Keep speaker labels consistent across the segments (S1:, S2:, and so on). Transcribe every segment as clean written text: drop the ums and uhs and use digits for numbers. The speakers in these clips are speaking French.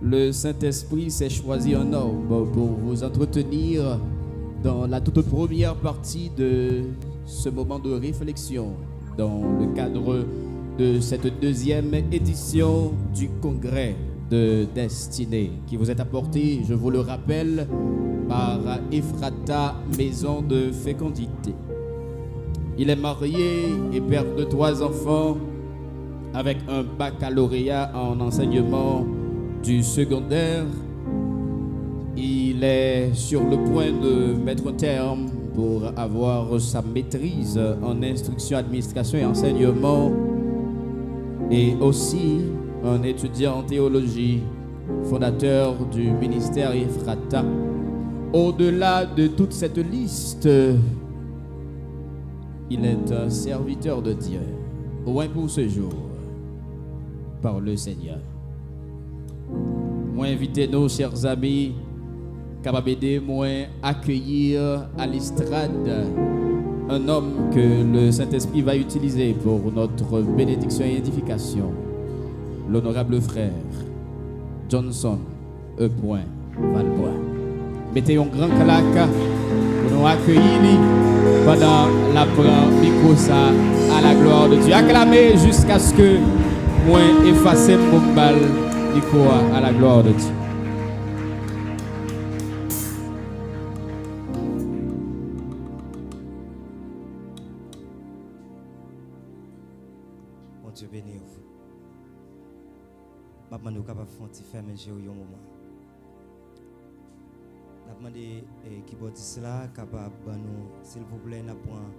S1: le Saint-Esprit s'est choisi un homme pour vous entretenir dans la toute première partie de ce moment de réflexion dans le cadre de cette deuxième édition du Congrès de Destinée qui vous est apporté, je vous le rappelle, par Ephrata, maison de fécondité. Il est marié et père de 3 enfants avec un baccalauréat en enseignement du secondaire. Il est sur le point de mettre un terme pour avoir sa maîtrise en instruction, administration et enseignement, et aussi un étudiant en théologie, fondateur du ministère Ephrata. Au-delà de toute cette liste, il est un serviteur de Dieu, au moins pour ce jour, par le Seigneur. Moi, invitez nos chers amis, capable d'aider moi accueillir à l'estrade un homme que le Saint-Esprit va utiliser pour notre bénédiction et édification. L'honorable frère Johnson E. Valbois. Mettez un grand claque pour nous accueillir pendant la micro ça à la gloire de Dieu. Acclamez jusqu'à ce que moi efface mon bal micro à la gloire de Dieu.
S2: Bon Dieu béni vous. Maintenant nous capable faire un petit ferme un moment. N'a demandé qui va dire cela capable nous s'il vous plaît n'a point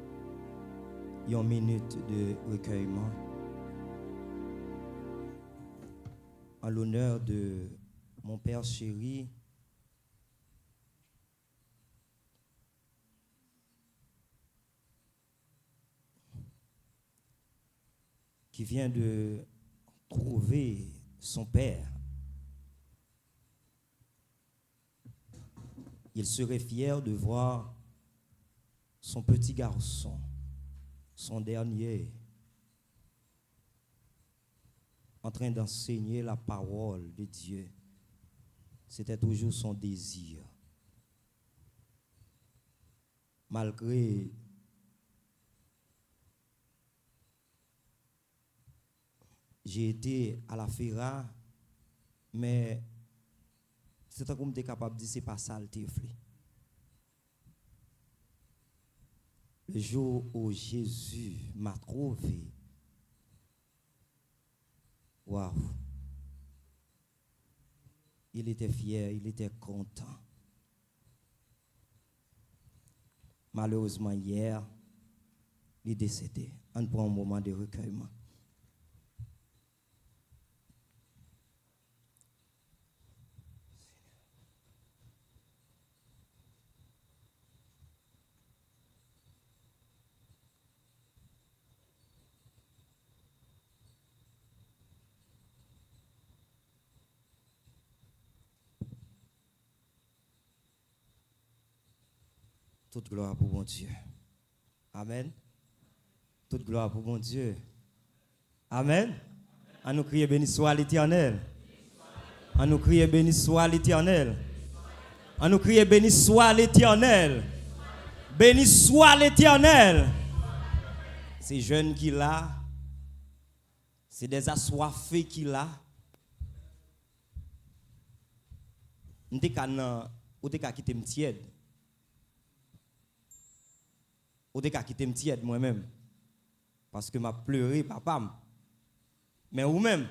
S2: une minute de recueillement en l'honneur de mon père chéri qui vient de trouver son père. Il serait fier de voir son petit garçon, son dernier, en train d'enseigner la parole de Dieu. C'était toujours son désir. Malgré j'ai été à la FERA, mais c'est comme tu es capable de dire c'est pas ça le tifli. Le jour où Jésus m'a trouvé, waouh, il était fier, il était content. Malheureusement hier, il est décédé. On prend un moment de recueillement. Toute gloire pour mon Dieu. Amen. Toute gloire pour mon Dieu. Amen. À nous crier béni soit l'Éternel. À nous crier béni soit l'Éternel. À nous crier béni soit l'Éternel. Béni soit l'Éternel. Ces jeunes qui là, c'est des assoiffés qui là. Nous t'es quitté m'tiède. Ou t'es quitté m'tiède moi-même. Parce que m'a pleuré papa. Mais ou même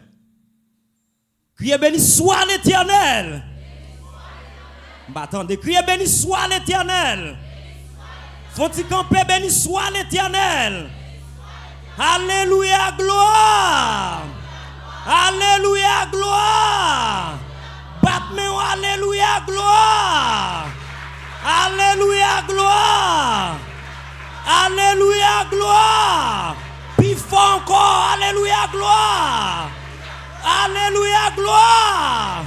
S2: criez béni soit l'Éternel. Attendez, criez béni soit l'Éternel. Faut-il camper béni soit l'Éternel. Alléluia gloire. Alléluia gloire. Battement alléluia gloire. Alléluia gloire. Alléluia gloire. Puis fort encore. Alléluia gloire. Alléluia gloire.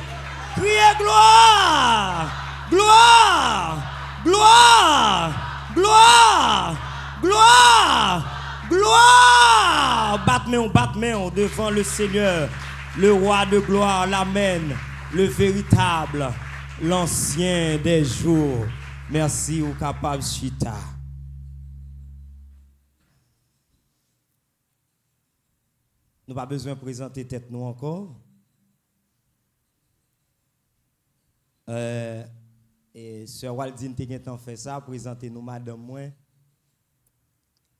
S2: Criez gloire. Gloire. Gloire. Gloire. Gloire. Gloire. Battement devant le Seigneur, le roi de gloire. L'amen. le véritable, l'ancien des jours. Merci ou capable chita. Nous pas besoin de présenter tête nous encore. Et Sœur Waldine t'a fait ça, présenter nous madame moi.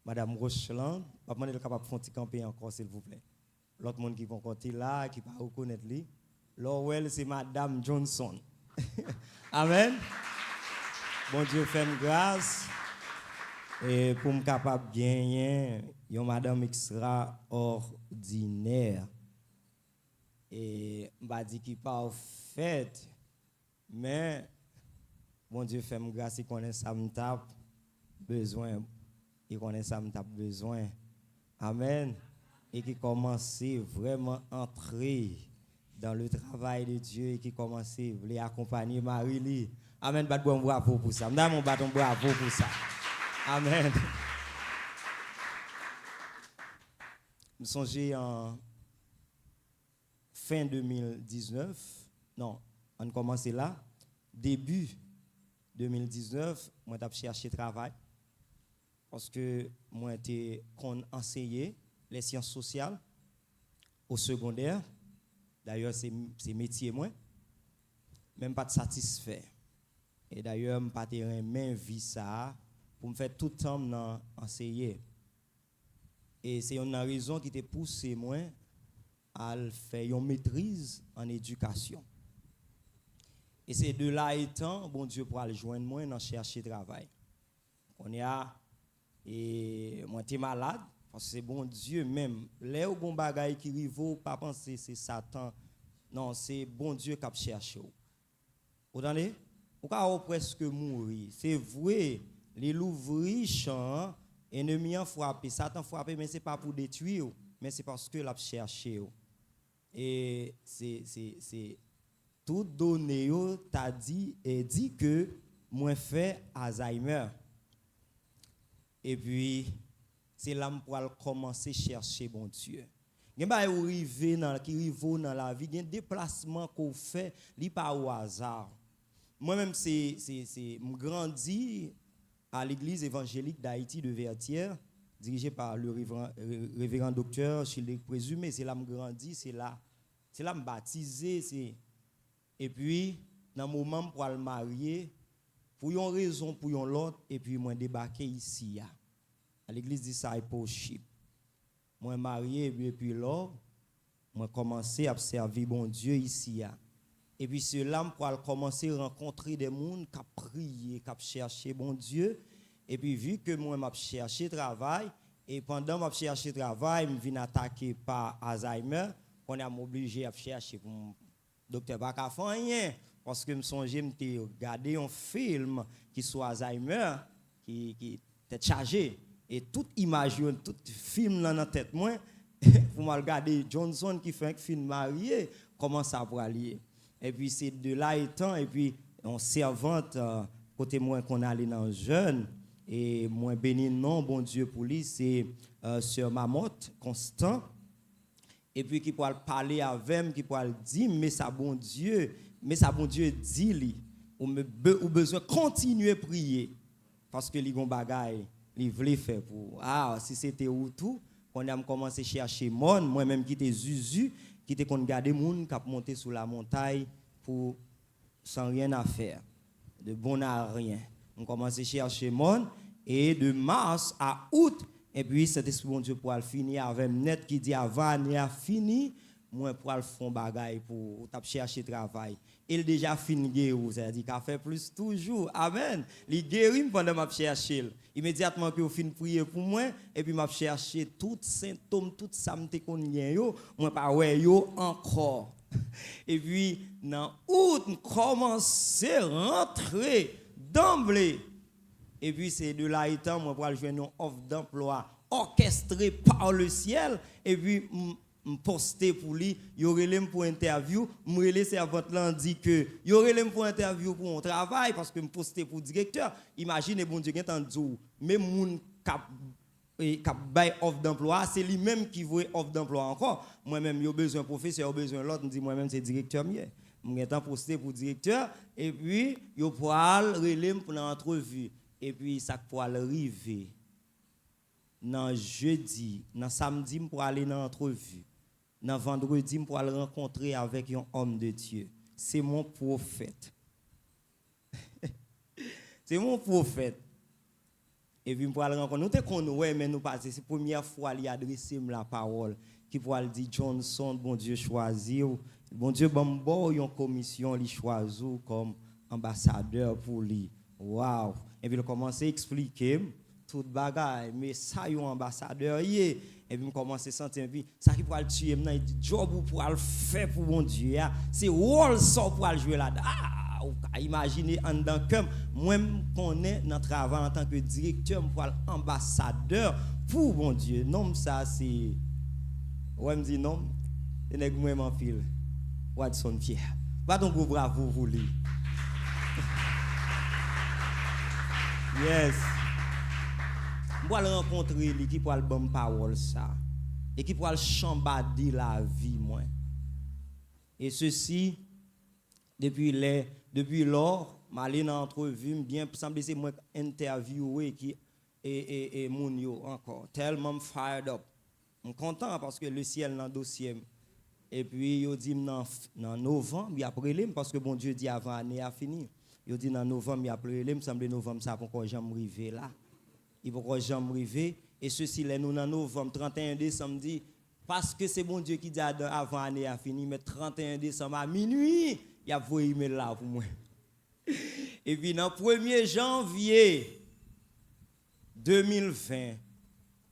S2: Madame Rocheland, pas demander capable de faire camper encore s'il vous plaît. L'autre monde qui vont compter là, qui pas reconnaître lui. L'Orwell c'est Madame Johnson. Amen. Bon Dieu fait grâce et pour me capable gagner une madame extraordinaire. Et m'a dit qu'il pas fait mais bon Dieu fait grâce il connaît ça me tape besoin. Il connaît ça, me tape besoin. Amen. Et qui commence vraiment à entrer dans le travail de Dieu et qui commence à les accompagner Marie-Lie. Amen. Bon bravo pour ça. Madame, mon bâton bravo pour ça. Amen. Nous songeons en fin 2019. Non, on commence là. Début 2019, moi j'ai cherché travail. Parce que moi j'étais enseigné les sciences sociales au secondaire. D'ailleurs, c'est métier moi. Même pas de satisfait. Et d'ailleurs, je n'ai pas de vie ça pour me faire tout le temps enseigner. Et c'est une raison qui t'a poussé moi à faire une maîtrise en éducation. Et c'est de là étant, bon Dieu pour aller joindre moi dans chercher travail. On y a et moi t'es malade parce que c'est bon Dieu même les bon bagaille qui rivo pas penser c'est Satan. Non, c'est bon Dieu qui a cherché. Vous entendez? Ou ka presque mourir. C'est vrai, les l'ouvrir champ ennemi en frappé, Satan frappé mais c'est pas pour détruire, mais c'est parce que l'a cherché. Et c'est tout donné t'a dit et dit que moi fait Alzheimer. Et puis c'est là pour commencer à chercher bon Dieu. Il y a des gens qui arrivent dans la vie, il y a des déplacements qu'on fait, li pas au hasard. Moi-même c'est grandi à l'église évangélique d'Haïti de Vertières, dirigée par le révérend docteur Childé Présumé, c'est là que je grandi, c'est là que je baptisé, et puis dans le moment pour le marier, pour une raison pour une autre, et puis moi débarqué ici à l'église discipleship. Moi marié et puis là, moi commencé à servir bon Dieu ici et puis c'est là pour commencer à rencontrer des gens qui prier, qui chercher bon Dieu et puis vu que moi m'a cherché travail et pendant m'a cherché travail, me vient attaqué par Alzheimer, on a obligé à chercher pour docteur pas qu'à faire rien parce que me songeais me regarder un film qui soit Alzheimer qui était chargé et toute image tout film dans la tête moi pour me regarder Johnson qui fait un film marié comment ça pour aller et puis c'est de là étant et puis on servante côté moi qu'on allait dans jeune et moi béni non bon Dieu pour lui c'est sœur Mamotte Constant et puis qui pourra parler avec qui pourra dire mais ça bon Dieu dit lui ou besoin continuer prier parce que li gon bagaille li vle faire pour si c'était ou tout on a commencé chercher monde moi même qui était Zuzu qui était qu'on garder moun qui monter sur la montagne pour sans rien à faire de bon à rien on commençait chercher monde et de mars à août et puis cet esprit bon Dieu pour finir avec net qui dit avant ni a fini moi pour le fond bagaille pour t'a chercher travail il déjà fini guérir c'est-à-dire qu'a fait plus toujours amen il guérit pendant m'a chercher immédiatement que fin prier pour moi et puis m'a chercher tout symptômes tout ça me connait yo moi pas ouais yo encore et puis dans août commencer rentrer d'emblée et puis c'est de là étant moi pour jouer une offre d'emploi orchestrée par le ciel et puis posté pour lui y aurait l'aime pour interview me laisser servante là dit que y aurait l'aime pour interview pour un travail parce que me posté pour directeur imaginez bon Dieu qu'en jour même moun cap bail offre d'emploi c'est lui-même qui veut offre d'emploi encore moi-même yo besoin professeur besoin l'autre me dit moi-même c'est directeur mieux Je suis posté pour directeur. Et puis, je peux aller pour l'entrevue. Et puis, ça peut arriver. Dans jeudi, dans samedi, je peux aller dans l'entrevue. Dans vendredi, je peux aller rencontrer avec un homme de Dieu. C'est mon prophète. C'est mon prophète. Et puis, je peux aller rencontrer. Nous te connaissons, mais nous passons. C'est la première fois qu'il a adressé la parole. Qui pourra dire Johnson, bon Dieu choisi. Bon Dieu, bon, une commission, il choisi comme ambassadeur pour lui. Waouh! Et puis, il commence à expliquer tout bagaille. Mais ça, il y a un ambassadeur. Et puis, il commence à sentir. Puis, ça qui pourra le tuer, il dit job pour le faire pour mon Dieu. C'est rôle ça pour le jouer là-dedans. Ah! Imaginez en dedans comme moi je connais notre travail en tant que directeur pour ambassadeur pour mon Dieu. Non ça c'est ouais me dit non et nèg moi m'en file. Watson Pierre. Pas donc bravo vous lui. Yes. Moi le rencontrer lui qui pour le bonne parole ça et qui pour le chambader la vie moi. Et ceci depuis lors, m'aller dans entrevue bien semble c'est moi interviewer qui et mon yo encore tellement fired up. Je suis content parce que le ciel dans dossier et puis yo dit dans novembre il après les parce que bon Dieu dit avant année a fini. Yo dit dans novembre il après les me semble novembre ça pour jamais arriver là. Il faut jamais arriver et ceci là nous dans novembre 31 décembre dit parce que c'est bon Dieu qui dit avant année a fini mais 31 décembre à minuit il y a vos emails là pour moi. Et puis, dans le 1er janvier 2020,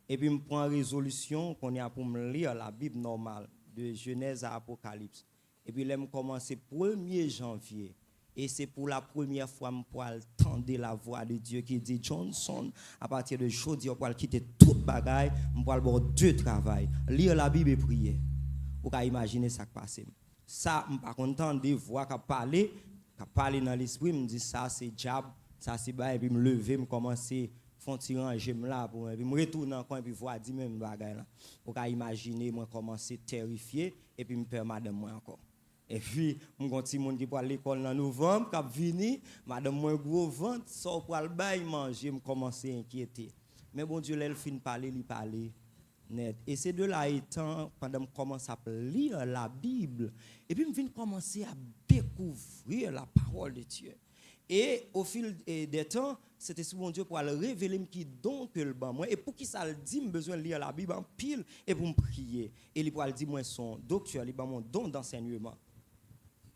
S2: et puis, je prends une résolution qu'on a pour me lire la Bible normale, de Genèse à Apocalypse. Et puis, là, je commence le 1er janvier. Et c'est pour la première fois que je peux entendre la voix de Dieu qui dit Johnson, à partir de aujourd'hui, je peux quitter toute bagaille, je peux avoir deux travail, lire la Bible et prier. Vous pouvez imaginer ça qui passe. Ça, je ne suis pas content de voir qu'à parler dans l'esprit, me dit ça c'est diable, ça c'est bas et puis me lever, me commencer font ranger là pour puis me retourner dans coin puis voir dit même bagaille là. Vous pouvez imaginer moi commencer terrifié et puis me perd madame moi encore. Et puis mon petit monde qui pour l'école en novembre, qui vini, madame moi gros ventre, sort pour le bail manger, me commencer inquiéter. Mais bon Dieu elle fin parler, lui parler. Net. Et c'est de là étant, pendant que je commence à lire la Bible, et puis je viens commencer à découvrir la parole de Dieu. Et au fil des temps, c'était sur mon Dieu pour le révéler qui don que le ban moi. Et pour qui ça le dit, j'ai besoin de lire la Bible en pile et pour me prier. Et il pourra dire moi son docteur, il mon don d'enseignement.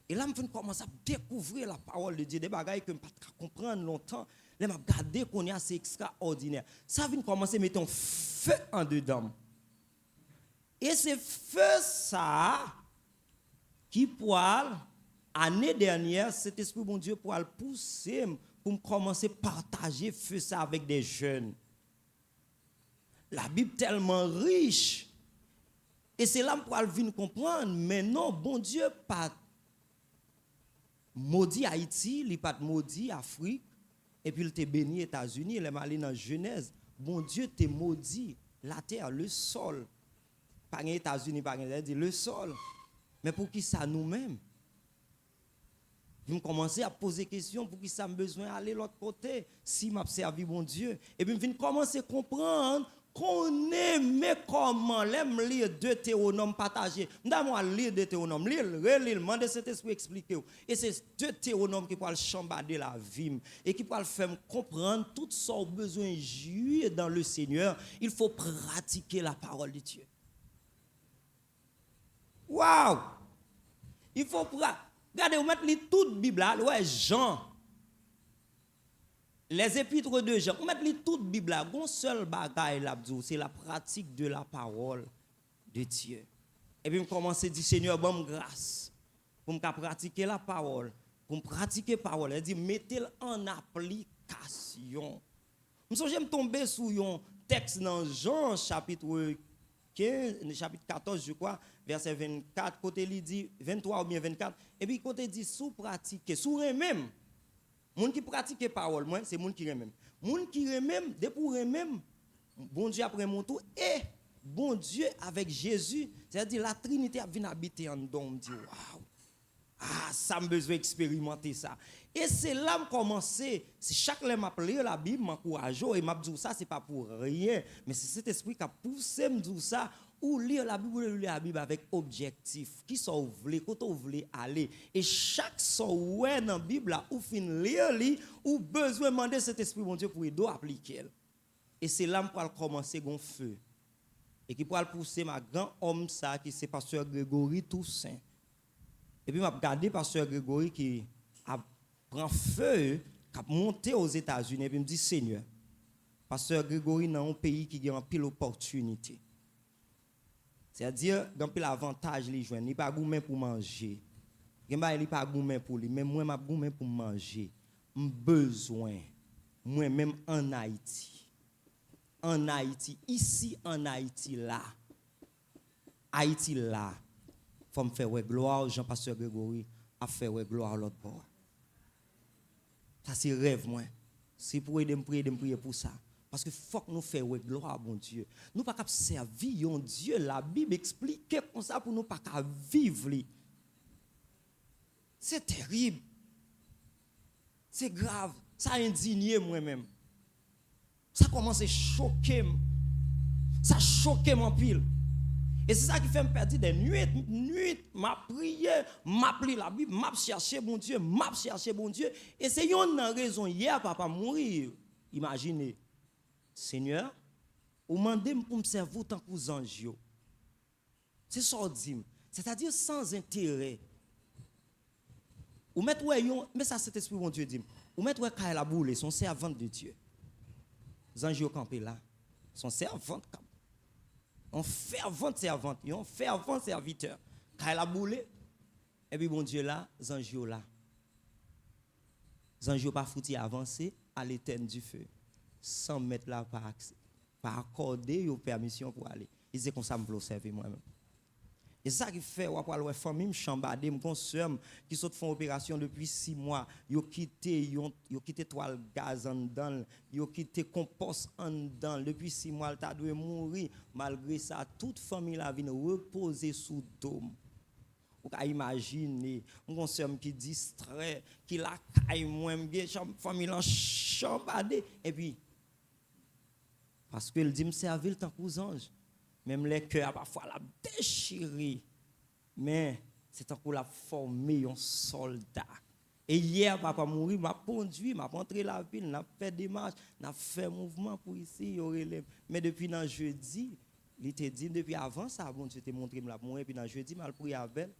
S2: Et là, je viens commencer à découvrir la parole de Dieu, des bagailles que je ne peux pas comprendre longtemps. Là, je regarde qu'on est assez extraordinaire. Ça vient commencer à mettre un feu en dedans. Et c'est feu ça qui poil année dernière cet esprit bon Dieu pour le pousser pour commencer à partager feu ça avec des jeunes. La Bible tellement riche et c'est là pour venir comprendre mais non bon Dieu pas maudit Haïti, il pas maudit Afrique et puis il t'a béni États-Unis, il est allé dans Genèse. Bon Dieu t'a maudit la terre, le sol. Pas les États-Unis, pas les le sol. Mais pour qui ça nous-mêmes? Je commencer à poser des questions pour qui ça me besoin d'aller de l'autre côté si m'a servi mon Dieu. Et puis je commencer à comprendre qu'on aime comment l'aime lire Deutéronome partagé. M'd'a lire Deutéronome, lire, demander cet esprit expliquer. Et c'est Deutéronome qui peut le chambader la vie et qui peut le faire comprendre tout son besoin jouir dans le Seigneur. Il faut pratiquer la parole de Dieu. Waouh! Il faut regardez, vous mettez toute Bible là, ouais, Jean. Les épîtres de Jean, vous mettez toute Bible là, un seul bagaille là, c'est la pratique de la parole de Dieu. Et puis, je commence à dire, Seigneur, bonne grâce, pour me pratiquer la parole, pour me pratiquer la parole. Il dit, mettez-le en application. Je me tomber sur un texte dans Jean, chapitre 15, chapitre 14, je crois, verset 24, côté il dit 23 ou bien 24, et puis côté dit sous pratiquer, sous même. Moun qui pratique parole, moi, c'est moun qui remem. Moun qui remem, depuis remem, bon Dieu après mon tour, et bon Dieu avec Jésus, c'est-à-dire la Trinité a venu habiter en dedans, on dit waouh. Ah, ça me besoin expérimenter ça. Et c'est là que commencer, c'est chaque fois que je lis la Bible, m'encourage et m'a dit ça c'est pas pour rien, mais c'est cet esprit qui a poussé me dire ça ou lire la Bible avec objectif, qui sont voulez quand on voulait aller et chaque son ouais dans la Bible là ou fin lire ou besoin demander cet esprit mon Dieu pour aider à appliquer. Et c'est là pour commencer gon feu. Et qui pourra pousser ma grand homme ça qui c'est pasteur Grégory Toussaint. Et puis m'a regardé pasteur Grégory qui a prend feu, qui a monté aux États-Unis et puis me dit Seigneur, pasteur Grégory dans un pays qui a un pile opportunité. C'est-à-dire dans pile avantage les joindre, il pas gourmet pour manger. Il pas gourmet pour lui, mais moi m'a gourmet pour manger. J'ai besoin moi même en Haïti. En Haïti, ici en Haïti là. Haïti là. Faut me faire gloire Jean-Pasteur Grégory a fait gloire à l'autre bord. Ça c'est rêve moi. C'est pour aider me prier pour ça. Parce que faut que nous fassions gloire à bon Dieu. Nous pas capable servir un Dieu. La Bible explique comme ça pour nous pas capable vivre. C'est terrible. C'est grave. Ça a indigné moi-même. Ça commence à choquer. Ça choque mon pile. Et c'est ça qui fait me perdre des nuits, m'a prié, m'a pris la Bible, m'a cherché bon Dieu, Et c'est une raison hier papa mourir. Imaginez. Seigneur, ou mandez pour me servir tant que vous anges. C'est ça dit. C'est-à-dire sans intérêt. Ou mettre mais ça c'est esprit mon Dieu dit. Ou mettre Kael la boule, son servante de Dieu. Les anges campé là, son servante camp. On fervente servante, on fervent serviteur. Kael la boule et puis bon Dieu là, les anges là. Les anges pas fouti avancer à l'étenne du feu. Sans mettre là par accorder une permission pour aller. Ils disent comme ça me servir moi-même. Et ça qui fait ou après la famille me chambadé me consomme qui sont font opération depuis 6 mois, yo quitté toile gaz en dedans, yo quitté compost en dedans depuis 6 mois, t'a dû mourir malgré ça toute famille la vient reposer sous dôme. Vous pouvez imaginer, un consomme qui distrait, qui la caille moi famille en chambadé et puis parce qu'il dit me servir tant qu'aux anges. Même les cœurs parfois la déchiré. Mais c'est tant qu'on l'a formé un soldat. Et hier papa mourir, m'a conduit, m'a rentré la ville, n'a fait des marches, n'a fait mouvement pour ici, mais depuis dans jeudi, il était dit depuis avant ça bon Dieu te montré la mourir puis dans jeudi m'a prié avec.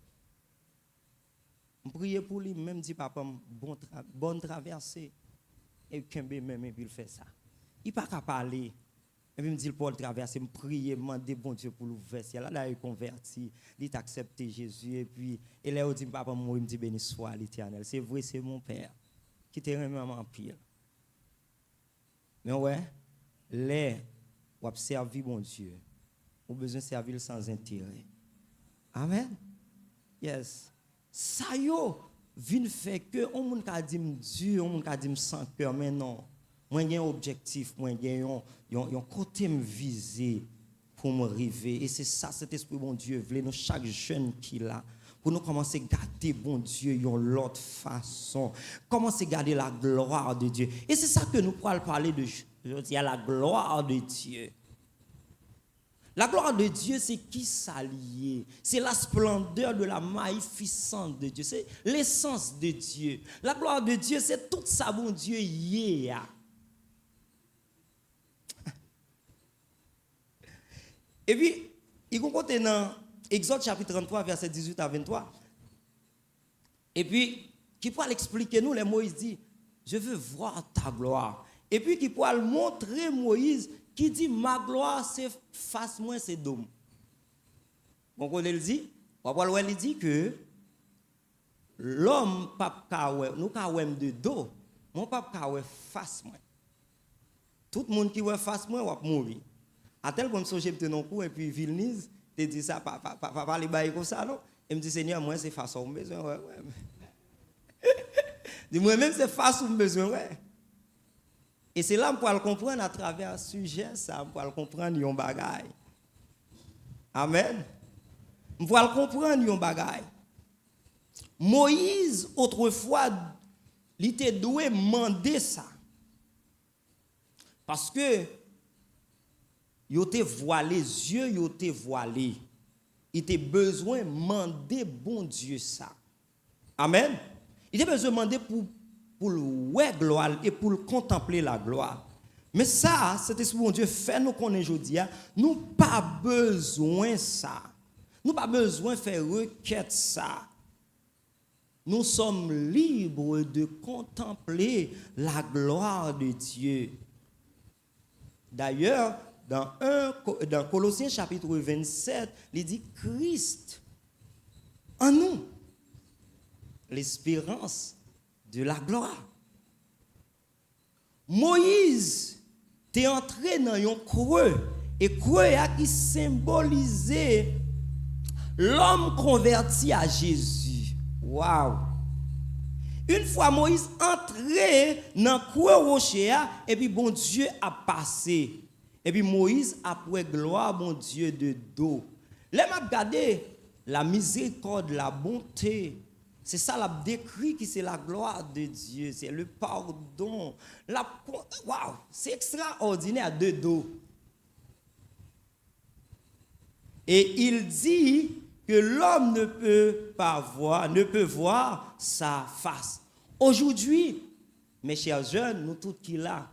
S2: Je priais pour lui même dit papa bonne traversée et Kembe même et puis il fait ça. Il pas capable parler. Et puis me dit Paul traverser, me prier, demander bon Dieu pour l'ouvrir. Là il converti, il t'a accepté Jésus et puis et là il dit papa moi il me dit béni soit l'Éternel. C'est vrai c'est mon père qui te remet en pile. Mais ouais, les ou servir bon Dieu. Ou besoin servir sans intérêt. Amen. Yes. Ça yo vient fait que on moun ka dit Dieu, on moun ka dit sans cœur mais non. Moi j'ai un objectif, moi j'ai un côté me viser pour me arriver et c'est ça cet esprit bon Dieu veut nous chaque jeune qui là pour nous commencer à garder bon Dieu de l'autre façon, commencer à garder la gloire de Dieu. Et c'est ça que nous pourrons parler de aujourd'hui, la gloire de Dieu. La gloire de Dieu, c'est qui s'allier. C'est la splendeur de la magnificence de Dieu. C'est l'essence de Dieu. La gloire de Dieu, c'est tout ça, bon Dieu, yeah. Et puis, il compte dans Exode chapitre 33, verset 18 à 23. Et puis, qui pourra l'expliquer nous, les Moïse dit, je veux voir ta gloire. Et puis, qui pourra le montrer Moïse, qui dit, ma gloire, c'est face moi, c'est dôme. Bon, quand il dit, il dit que l'homme, nous kawem de dos, mon papa kawem face moi. Tout le monde qui est face moi, va mourir. À tel point que j'ai été non coup et puis Vilnius, te dit ça, pas les bails comme ça, non? Et me dit, Seigneur, moi, c'est face au besoin, ouais. Dis moi-même, c'est face au besoin, ouais. Et c'est là qu'on peut le comprendre à travers ce sujet, ça, on peut le comprendre, yon bagaille. Amen. On peut le comprendre, yon bagaille. Moïse, autrefois, il était doué demander ça. Parce que, il était voilé, les yeux il était voilé. Il était besoin de demander bon Dieu ça. Amen. Il était besoin de demander pour le ouais gloire et pour le contempler la gloire. Mais ça, cet esprit bon Dieu fait nous connaître aujourd'hui, nous pas besoin ça. Nous pas besoin de faire requête ça. Nous sommes libres de contempler la gloire de Dieu. D'ailleurs, dans Colossiens chapitre 27, il dit Christ en nous, l'espérance de la gloire. Moïse t'est entré dans un creux, et creux qui symbolisait l'homme converti à Jésus. Waouh! Une fois Moïse entré dans le creux rocher, et puis bon Dieu a passé. Et puis Moïse a pris gloire, bon Dieu, de dos. Là, m'a regardé la miséricorde, la bonté. C'est ça la décrit qui c'est la gloire de Dieu, c'est le pardon. Waouh, c'est extraordinaire de dos. Et il dit que l'homme ne peut voir sa face. Aujourd'hui, mes chers jeunes, nous tous qui là,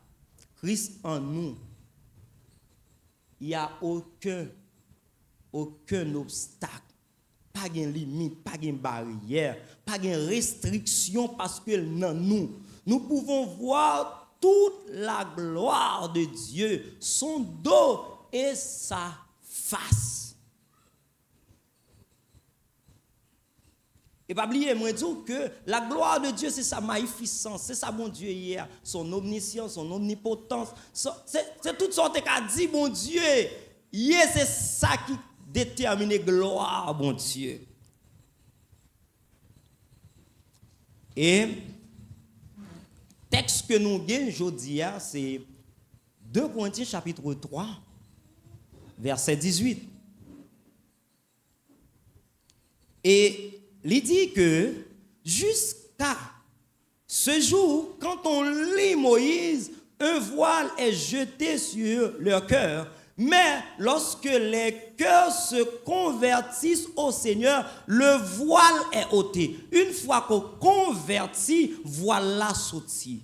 S2: Christ en nous. Il n'y a aucun obstacle, pas de limite, pas de barrière, pas de restriction parce que dans nous pouvons voir toute la gloire de Dieu, son dos et sa face. Et pas oublier, moi dire que la gloire de Dieu, c'est sa magnificence, c'est ça, bon Dieu, hier, son omniscience, son omnipotence, c'est toute sorte qu'a dit, bon Dieu, hier, c'est ça qui détermine la gloire, bon Dieu. Et, texte que nous avons aujourd'hui, c'est 2 Corinthiens chapitre 3, verset 18. Et, il dit que jusqu'à ce jour, quand on lit Moïse, un voile est jeté sur leur cœur. Mais lorsque les cœurs se convertissent au Seigneur, le voile est ôté. Une fois qu'on convertit, voilà sorti.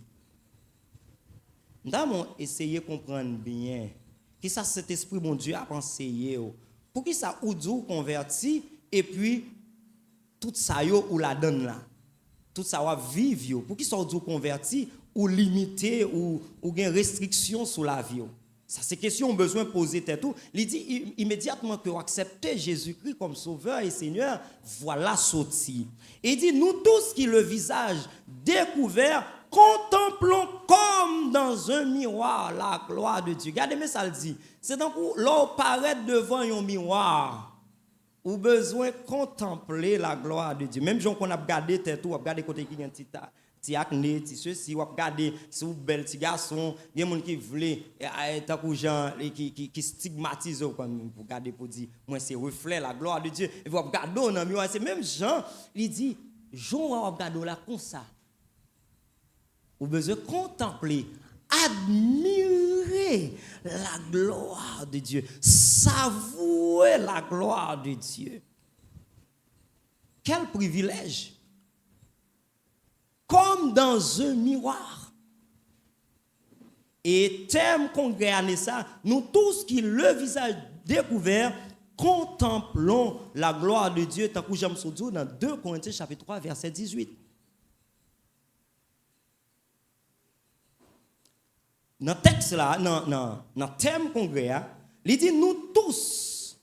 S2: Nous avons essayé de comprendre bien que ça, cet esprit, mon Dieu, a pensé. Pour que ça ou converti et puis tout ça ou la donne là, tout ça va vivre pour qu'ils soient convertis ou limités ou gain restriction sur la vie. Ça c'est question besoin poser tête tout. Il dit immédiatement que vous acceptez Jésus-Christ comme sauveur et Seigneur, voilà sorti. Il dit nous tous qui le visage découvert contemplons comme dans un miroir la gloire de Dieu. Regardez-moi ça le dit. C'est donc là paraît devant un miroir. Ou besoin de contempler la gloire de Dieu. Même gens qu'on a regardé tête ou a regardé côté qui a un petit acné, petit ceci, ou a regardé sous bel petit garçon, il y a des gens qui veulent tant que gens qui stigmatisent comme pour regarder pour dire moi c'est reflet la gloire de Dieu. Et vous regardez dans le miroir, c'est même Jean, il dit Jean va regarder là comme ça. Ou besoin de contempler, admirer la gloire de Dieu, savourer la gloire de Dieu. Quel privilège! Comme dans un miroir. Et thème qu'on gagne ça, nous tous qui le visage découvert, contemplons la gloire de Dieu, tant que j'aime ce dans 2 Corinthiens chapitre 3, verset 18. Dans le texte là, dans le thème congrès, il dit nous tous,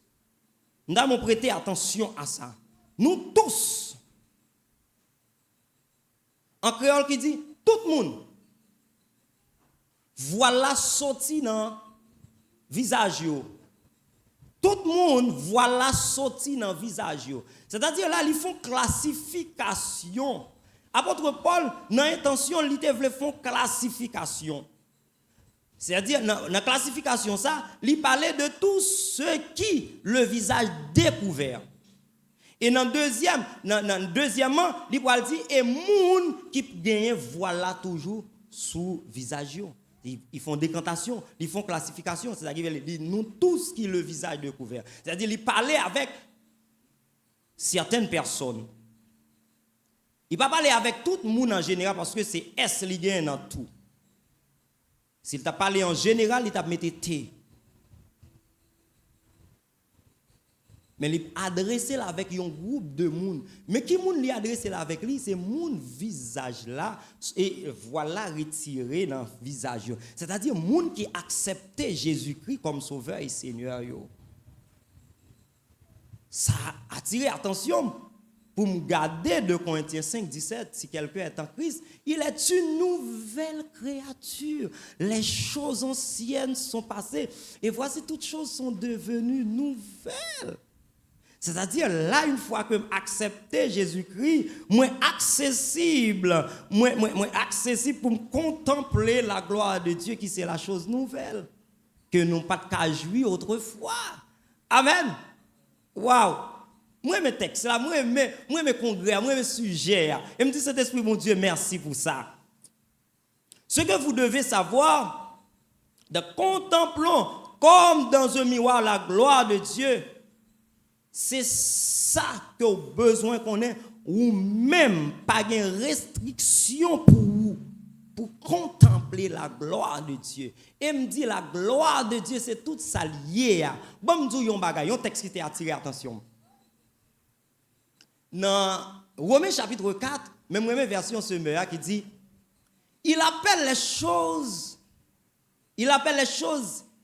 S2: nous avons prêté attention à ça. Nous tous. En créole qui dit tout le monde. Voilà sorti dans le visage. Tout le monde voilà sorti dans le visage. C'est-à-dire là, ils font classification. Apôtre Paul, dans l'intention, il voulait faire classification. C'est-à-dire, dans la classification, ça, il parlait de tous ceux qui le visage découvert. Et deuxièmement, il va dire et moun qui gagne voilà toujours sous visage. Ils font décantation, ils font classification, c'est-à-dire qu'ils disent nous tous qui le visage découvert. C'est-à-dire ils parlaient avec certaines personnes. Il ne va pas parler avec tout le monde en général parce que c'est S qui gagne dans tout. S'il t'a parlé en général, il t'a mis T. Mais il adressé là avec un groupe de monde. Mais qui monde li adressé là avec lui, c'est mon visage là et voilà retiré dans le visage. C'est-à-dire monde qui acceptait Jésus-Christ comme sauveur et Seigneur yo. Ça a attiré attention pour me garder de Corinthiens 5, 17, si quelqu'un est en Christ, il est une nouvelle créature. Les choses anciennes sont passées et voici toutes choses sont devenues nouvelles. C'est-à-dire, là, une fois que j'accepte Jésus-Christ, moi accessible pour me contempler la gloire de Dieu qui c'est la chose nouvelle, que nous pas qu'à jouir autrefois. Amen. Waouh. Moi, mes textes, là, moi, mes congrès, moi, mes sujets, et me dit cet esprit, mon Dieu, merci pour ça. Ce que vous devez savoir, de contemplons comme dans un miroir la gloire de Dieu, c'est ça que vous avez besoin qu'on ait, ou même pas de restriction pour contempler la gloire de Dieu. Et me dit la gloire de Dieu, c'est tout ça lié. Bon, me dit un bagay, un texte qui t'a attiré attention. Dans Romains chapitre 4, même version semeur qui dit, il appelle les choses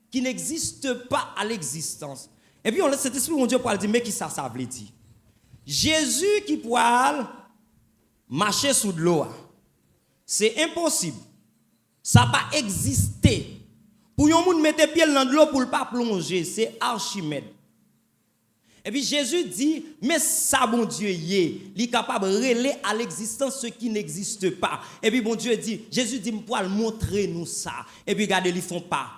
S2: qui n'existent pas à l'existence. Et puis on laisse cet esprit mon Dieu pour dire mais qui ça veut dire. Jésus qui pourra marcher sous de l'eau, c'est impossible. Ça n'a pas existé. Pour un monde mettre pied dans de l'eau pour ne pas plonger, c'est Archimède. Et puis Jésus dit, mais ça, bon Dieu, il est capable de relayer à l'existence ce qui n'existe pas. Et puis bon Dieu dit, Jésus dit, pour montrer nous ça. Et puis regardez, ils font pas.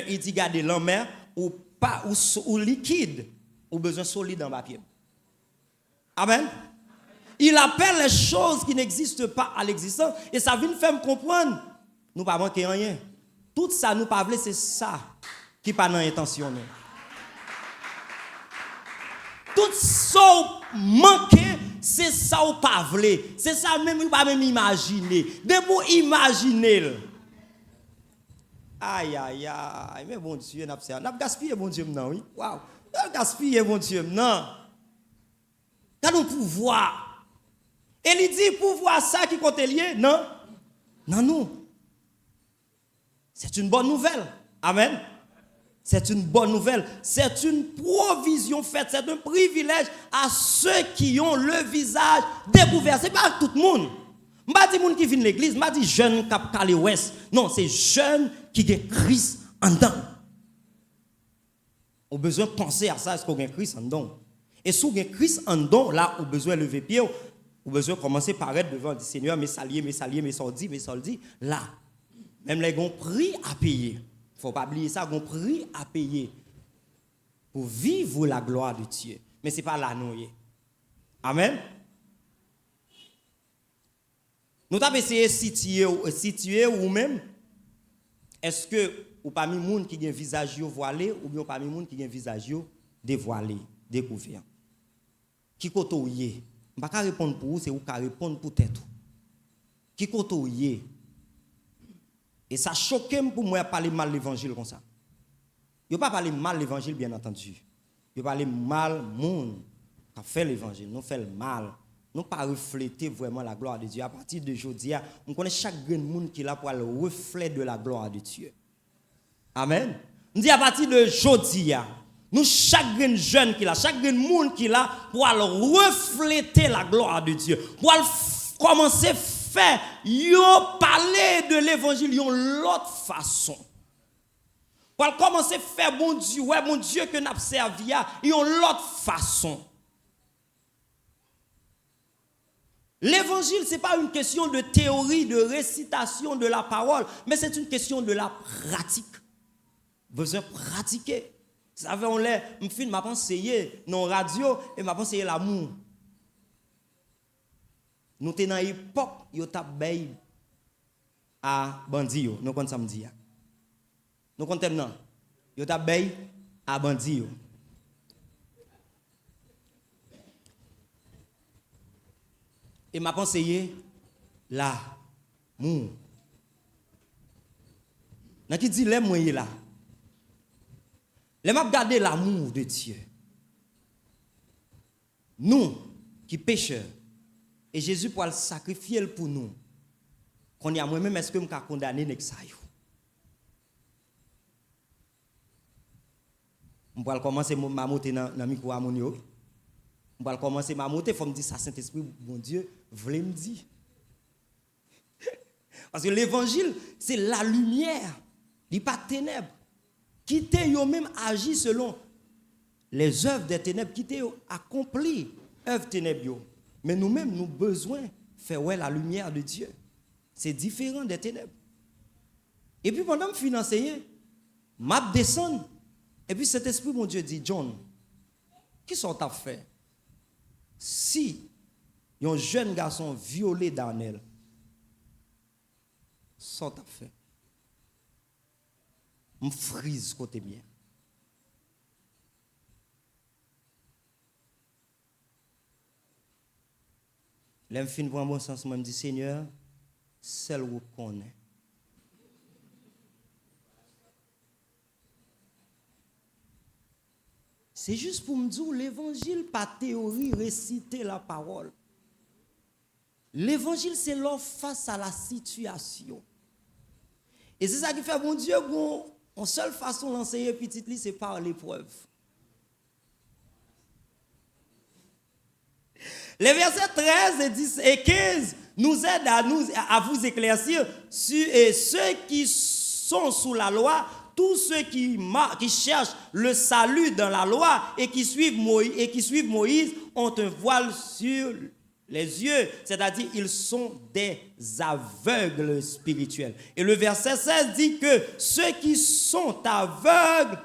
S2: Il dit, regardez, la mer ou pas ou liquide, ou besoin solide dans papier. Amen. Il appelle les choses qui n'existent pas à l'existence. Et ça vient faire me comprendre. Nous ne pas manquer rien. Tout ça, nous pas c'est ça qui pas dans l'intention. Tout ça manque, c'est ça ou pas vle. C'est ça même, pas même imaginer. De pour imaginer. Aïe, aïe, aïe. Mais bon Dieu, n'a pas gaspillé, bon Dieu, non, oui. Waouh. N'a pas gaspillé, bon Dieu, non. Quand nous pouvoir. Et il dit, pouvoir ça qui compte lié, non? Non, non. C'est une bonne nouvelle. Amen. C'est une bonne nouvelle. C'est une provision faite. C'est un privilège à ceux qui ont le visage découvert. Ce n'est pas tout le monde. Je ne dis pas les gens qui viennent à l'église, je ne dis pas les jeunes qui ont calé ouest. Non, c'est jeunes qui ont Christ en dedans. On a besoin de penser à ça, est-ce qu'on a Christ en dedans? Et si on a Christ en dedans, là, on a besoin de lever pied, on a besoin de commencer par être devant le Seigneur, mes saliers, mes soldis. Là, même les gens ont prix à payer. Il ne faut pas oublier ça, ils ont prix à payer pour vivre la gloire de Dieu. Mais ce n'est pas là, non. Amen. Nous avons essayé de situer ou même, est-ce que ou parmi les gens qui ont un visage voilé ou bien parmi les gens qui ont un visage dévoilé, découvert. Qui côté ou yé? Je ne peux pas répondre pour vous, c'est vous qui répondre pour tête. Qui côté ou yé? Et ça choque pour moi de parler mal de l'évangile comme ça. Je ne pas parler mal de l'évangile, bien entendu. Je parler mal du monde qui a fait l'évangile. Nous faisons le mal. Nous pas refléter vraiment la gloire de Dieu. À partir de aujourd'hui, on connaît chaque monde qui est là pour le reflet de la gloire de Dieu. Amen. On dit à partir de aujourd'hui, nous chaque jeune qui est là, chaque monde qui est là pour refléter la gloire de Dieu. Pour commencer à faire, parler de l'évangile de l'autre façon. Pour commencer à faire bon Dieu, ouais, mon Dieu que nous servi de l'autre façon. L'évangile, ce n'est pas une question de théorie, de récitation de la parole, mais c'est une question de la pratique. Besoin de pratiquer. Vous savez, on l'a, je m'a conseillé dans la radio et m'a conseillé l'amour. nous sommes dans l'époque où nous avons à bandi, nous comptons samedi. Nous comptons maintenant, nous avons à bandi. Et m'a conseillé l'amour. Dans qui dit l'amour est là. Les m'a regardé l'amour de Dieu. Nous qui pécheurs et Jésus pour le sacrifier pour nous. Qu'on y a moi-même est-ce que me condamner nek ça yo. On va commencer ma monter dans micro amonio. On va commencer ma monter faut me dire ça Saint-Esprit bon Dieu voulait me dire. Parce que l'évangile c'est la lumière, il pas ténèbres. Qui t'est yo même agi selon les œuvres des ténèbres qui t'est accompli œuvres ténèbres yo. Mais nous-mêmes nous besoin faire ouais la lumière de Dieu. C'est différent des ténèbres. Et puis pendant que je finis d'enseigner, je descends. Et puis cet esprit, mon Dieu, dit, John, qu'est-ce que tu as fait? Si un jeune garçon violé Daniel, ça t'a fait. Je frise côté bien. Là, je finis pour un bon sens, je me dis, Seigneur, celle où connaît. C'est juste pour me dire l'évangile, pas théorie, réciter la parole. L'évangile, c'est l'offre face à la situation. Et c'est ça qui fait, mon Dieu, une seule façon d'enseigner petit, c'est par l'épreuve. Les versets 13 et 10 et 15 nous aident à vous éclaircir sur ceux qui sont sous la loi, tous ceux qui cherchent le salut dans la loi et qui suivent Moïse ont un voile sur les yeux, c'est-à-dire ils sont des aveugles spirituels. Et le verset 16 dit que ceux qui sont aveugles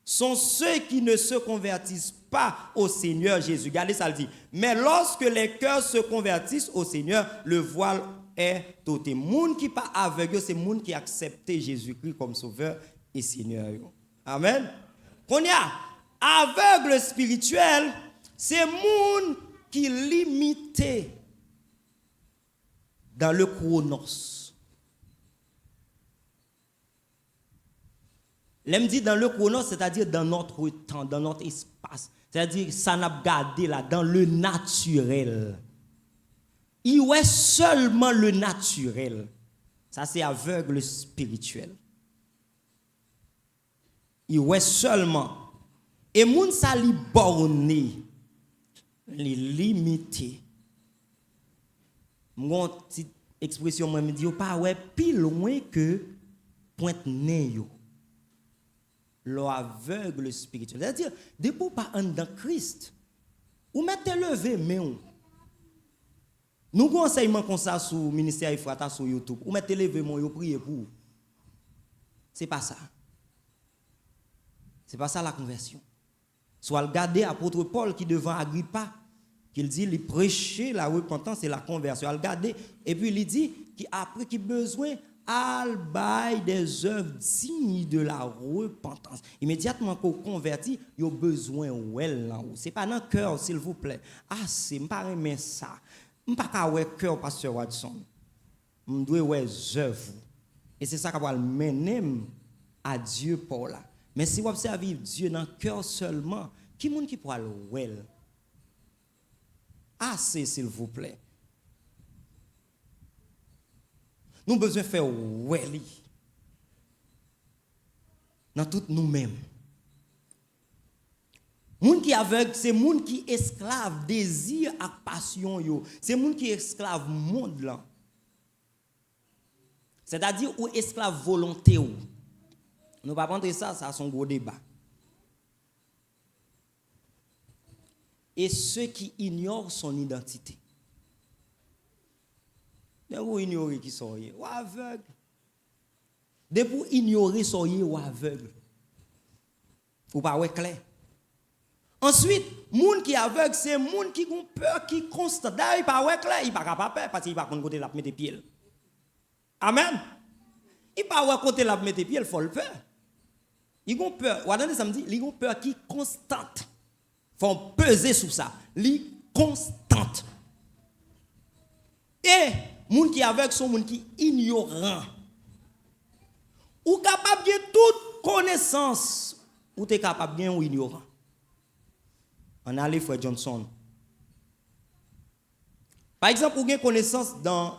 S2: sont ceux qui ne se convertissent pas au Seigneur Jésus. Regardez ça, le dit. Mais lorsque les cœurs se convertissent au Seigneur, le voile est ôté. Moun qui pas aveugle, c'est moun qui accepte Jésus-Christ comme sauveur et Seigneur. Amen. Qu'on y a aveugle spirituel, c'est moun qui limité dans le chronos. L'aime dit dans le chronos, c'est-à-dire dans notre temps, dans notre espace. C'est-à-dire ça n'a gardé là, dans le naturel. Il est seulement le naturel. Ça, c'est aveugle spirituel. Il est seulement. Et moun sa li borné, li limité. Mon petite expression, moi, me dit, pas ouais, plus loin que pointe nez yo. L'aveugle spirituel. C'est-à-dire, depuis pas en dans Christ, ou mettez levé, mais nous avons un enseignement comme ça sur le ministère Ifrata sur YouTube. Ou mettez levé, mais vous priez pour. C'est pas ça. C'est pas ça la conversion. Soit regarder apôtre Paul qui devant Agrippa, qu'il dit, il prêchait la repentance et la conversion. Regarder, et puis il dit, après qu'il besoin, al bail des œuvres dignes de la repentance. Immédiatement qu'on convertit, il y a besoin well là. C'est pas dans le cœur, s'il vous plaît. Ah, c'est pas aimer ça. M'pas ka ouais cœur pasteur Watson. M'doit ouais œuvre. Et c'est ça qui va mener à Dieu pour là. Mais si vous observez Dieu dans le cœur seulement, qui monde qui pourra le well? Assez s'il vous plaît. Nous avons besoin de faire welly dans tout nous-mêmes. Moun qui aveugle, c'est moun qui esclave désir et passion yo. C'est moun qui esclave monde là. C'est-à-dire ou esclave volonté ou. Nous pas prendre ça a son gros débat. Et ceux qui ignorent son identité. Mais vous ignorez qui sont ou aveugle. Depuis vous ignorer sont ou aveugle. Ou pas ouais clair. Ensuite, moun qui aveugle, c'est moun qui ont peur qui constant. D'ailleurs, il pas ouais clair, il pas capable peur parce qu'il pas côté la mettre pied. Amen. Il pas ouais côté la mettre pied, il faut le faire. Ils ont peur. Ou attendez, ça me dit, ils ont peur qui constante. Faut peser sur ça. Li constante. Et moun qui aveugle sont moun qui ignorant. Ou capable de toute connaissance, ou t'es capable bien ou ignorant. On a allé frère Johnson. Par exemple, vous avez connaissance dans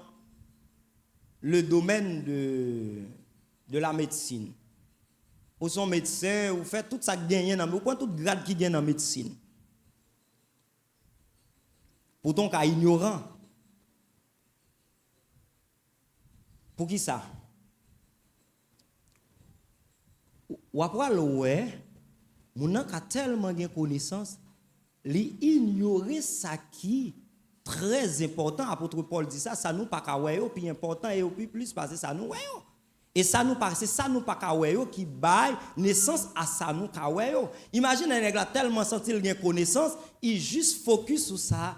S2: le domaine de la médecine. Vous êtes médecin, vous faites tout ça qui gagne dans vous prenez tout grade qui gagne dans la médecine. Pourtant, qu'à ignorant. Pour qui ça? Ou après, ouais, mon a tellement de connaissance, li ignorer ça qui très important. Apôtre Paul dit ça, ça nous pas ka ouais puis important et puis plus parce que ça nous ouais. Et ça nous pas c'est ça nous pas ka ouais qui baille naissance à ça nous ka ouais. Imagine un nèg là tellement senti il gain connaissance, il juste focus sur ça.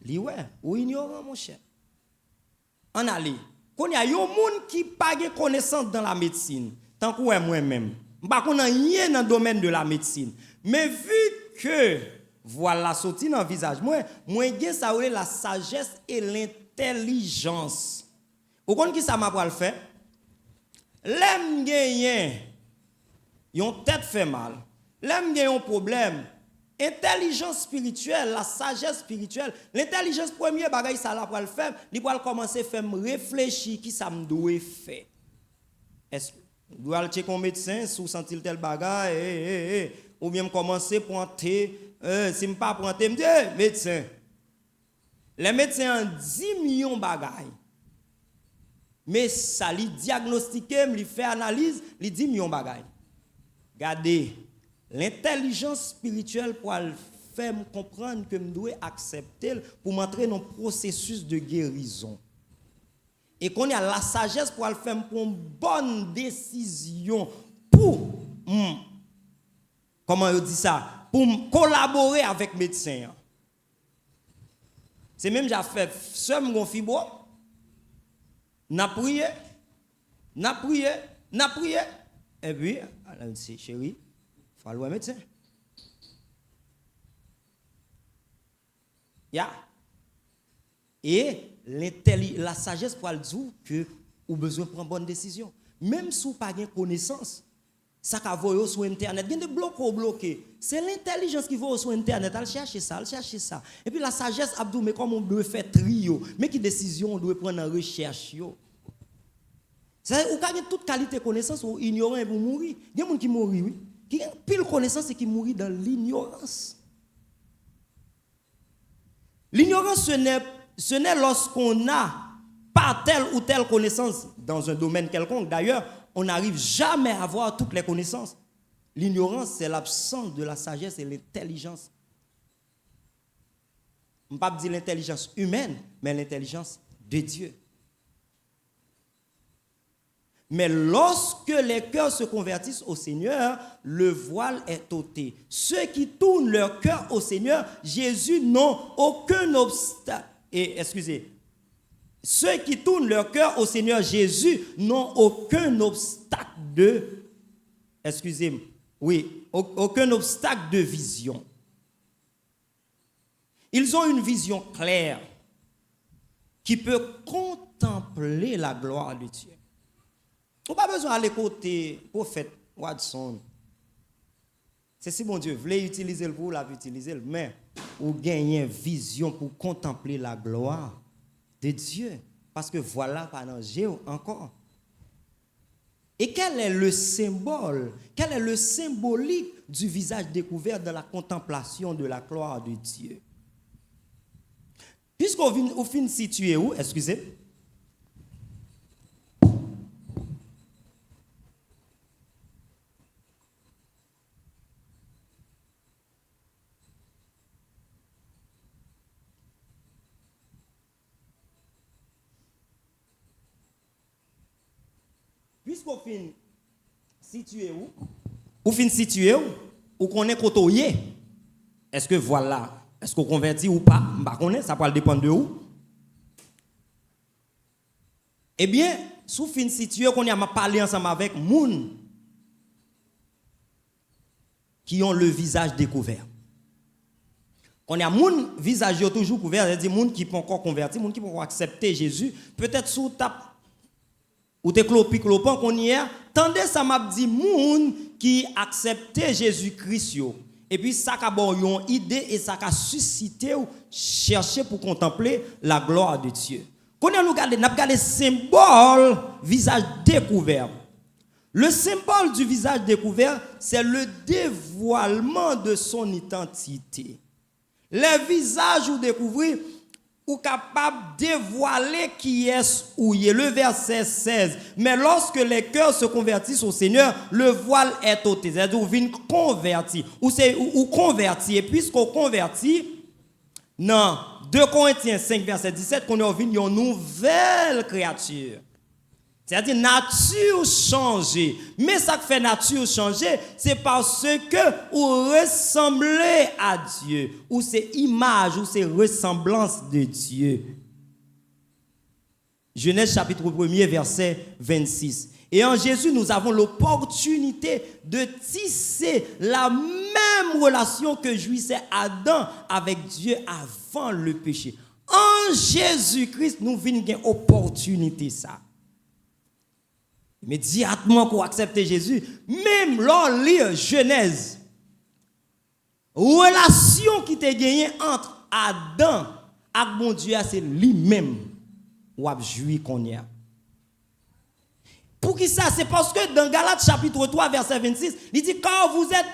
S2: Li ouais, ou ignorant mon cher. En aller. Qu'on y a yo moun qui pas gain connaissance dans la médecine. Tant que moi-même, m'pa connait rien dans le domaine de la médecine. Mais vu que voilà sorti dans le visage moi gen ça la sagesse et l'intelligence. Vous connaissez qui ça m'a pas le faire? L'aime gagner yon tête fait mal. L'aime gagner un problème. Intelligence spirituelle, la sagesse spirituelle, l'intelligence premier bagay ça la pour le faire, il va commencer faire réfléchir qui ça me doit faire. Est-ce doit aller checker un médecin sous sentir tel bagay ou bien commencer pointer si me pas pointer me dire médecin. Les médecins ont 10 millions bagay. Mais ça li diagnostiquer, li fait analyse, li 10 millions bagay. Regardez, l'intelligence spirituelle pour faire me comprendre que je dois accepter pour m'entrer dans un processus de guérison. Et qu'on a la sagesse pour le faire pour une bonne décision pour comment on dit ça pour collaborer avec médecin. C'est même j'ai fait seul mon fibro n'a prié et puis elle dit chérie faut aller voir médecin. Ya. Et la sagesse pour le dire que vous besoin de prendre bonne décision. Même si vous n'avez pas de connaissance, ça va voir sur Internet, il y a des bloqués. C'est l'intelligence qui va sur Internet, elle cherche ça. Et puis la sagesse, Abdou, mais comment on doit faire trio, mais quelle décision on doit prendre en recherche. C'est-à-dire, vous avez toute qualité de connaissance, ou ignorant et vous mourir. Il y a des gens qui mourent, oui. Qui ont pile connaissance et qui mourent dans l'ignorance. L'ignorance, ce n'est lorsqu'on n'a pas telle ou telle connaissance dans un domaine quelconque. D'ailleurs, on n'arrive jamais à avoir toutes les connaissances. L'ignorance, c'est l'absence de la sagesse et l'intelligence. On ne peut pas dire l'intelligence humaine, mais l'intelligence de Dieu. Mais lorsque les cœurs se convertissent au Seigneur, le voile est ôté. Ceux qui tournent leur cœur au Seigneur, Jésus n'ont aucun obstacle. Ceux qui tournent leur cœur au Seigneur Jésus n'ont aucun obstacle aucun obstacle de vision. Ils ont une vision claire qui peut contempler la gloire de Dieu. On n'a pas besoin d'aller côté prophète Watson. C'est si bon Dieu voulait utiliser le pour l'utiliser, mais vous gagnez une vision pour contempler la gloire de Dieu. Parce que voilà, pas dans Jéhu encore. Et quel est le symbole, quel est le symbolique du visage découvert dans la contemplation de la gloire de Dieu? Puisqu'on finit situé où, excusez. Puisqu'on finit situé où? Ou fin situé où? Ou qu'on est côtoyé? Est-ce que voilà, est-ce qu'on convertit ou pas? Ça peut dépendre de où. Eh bien, sous fin situé qu'on a parlé ensemble avec moun qui ont le visage découvert. On a moun visage toujours couvert, c'est-à-dire moun qui pas encore converti, moun qui pas encore accepter Jésus, peut-être sous tap ou te clopan qu'on y est, tendez ça m'a dit moun qui accepter Jésus-Christ yo. Et puis ça a bon une idée et ça a suscité ou chercher pour contempler la gloire de Dieu. Quand on regarde le symbole visage découvert. Le symbole du visage découvert, c'est le dévoilement de son identité. Le visage ou découvrir ou capable de dévoiler qui est ou y est. Le verset 16. Mais lorsque les cœurs se convertissent au Seigneur, le voile est ôté. C'est-à-dire vous venez convertir. Ou convertir. Et puisqu'on convertit, non, 2 Corinthiens 5, verset 17, qu'on est une nouvelle créature. C'est-à-dire nature changée. Mais ça qui fait nature changer, c'est parce que vous ressemblez à Dieu. Ou c'est image, ou c'est ressemblance de Dieu. Genèse chapitre 1er, verset 26. Et en Jésus, nous avons l'opportunité de tisser la même relation que jouissait Adam avec Dieu avant le péché. En Jésus-Christ, nous avons une opportunité ça. Immédiatement qu'on accepte Jésus, même lors lire Genèse, relation qui était gagnée entre Adam et mon Dieu, c'est lui-même ou a joui qu'on y a. Pour qui ça? C'est parce que dans Galates chapitre 3 verset 26, il dit car vous êtes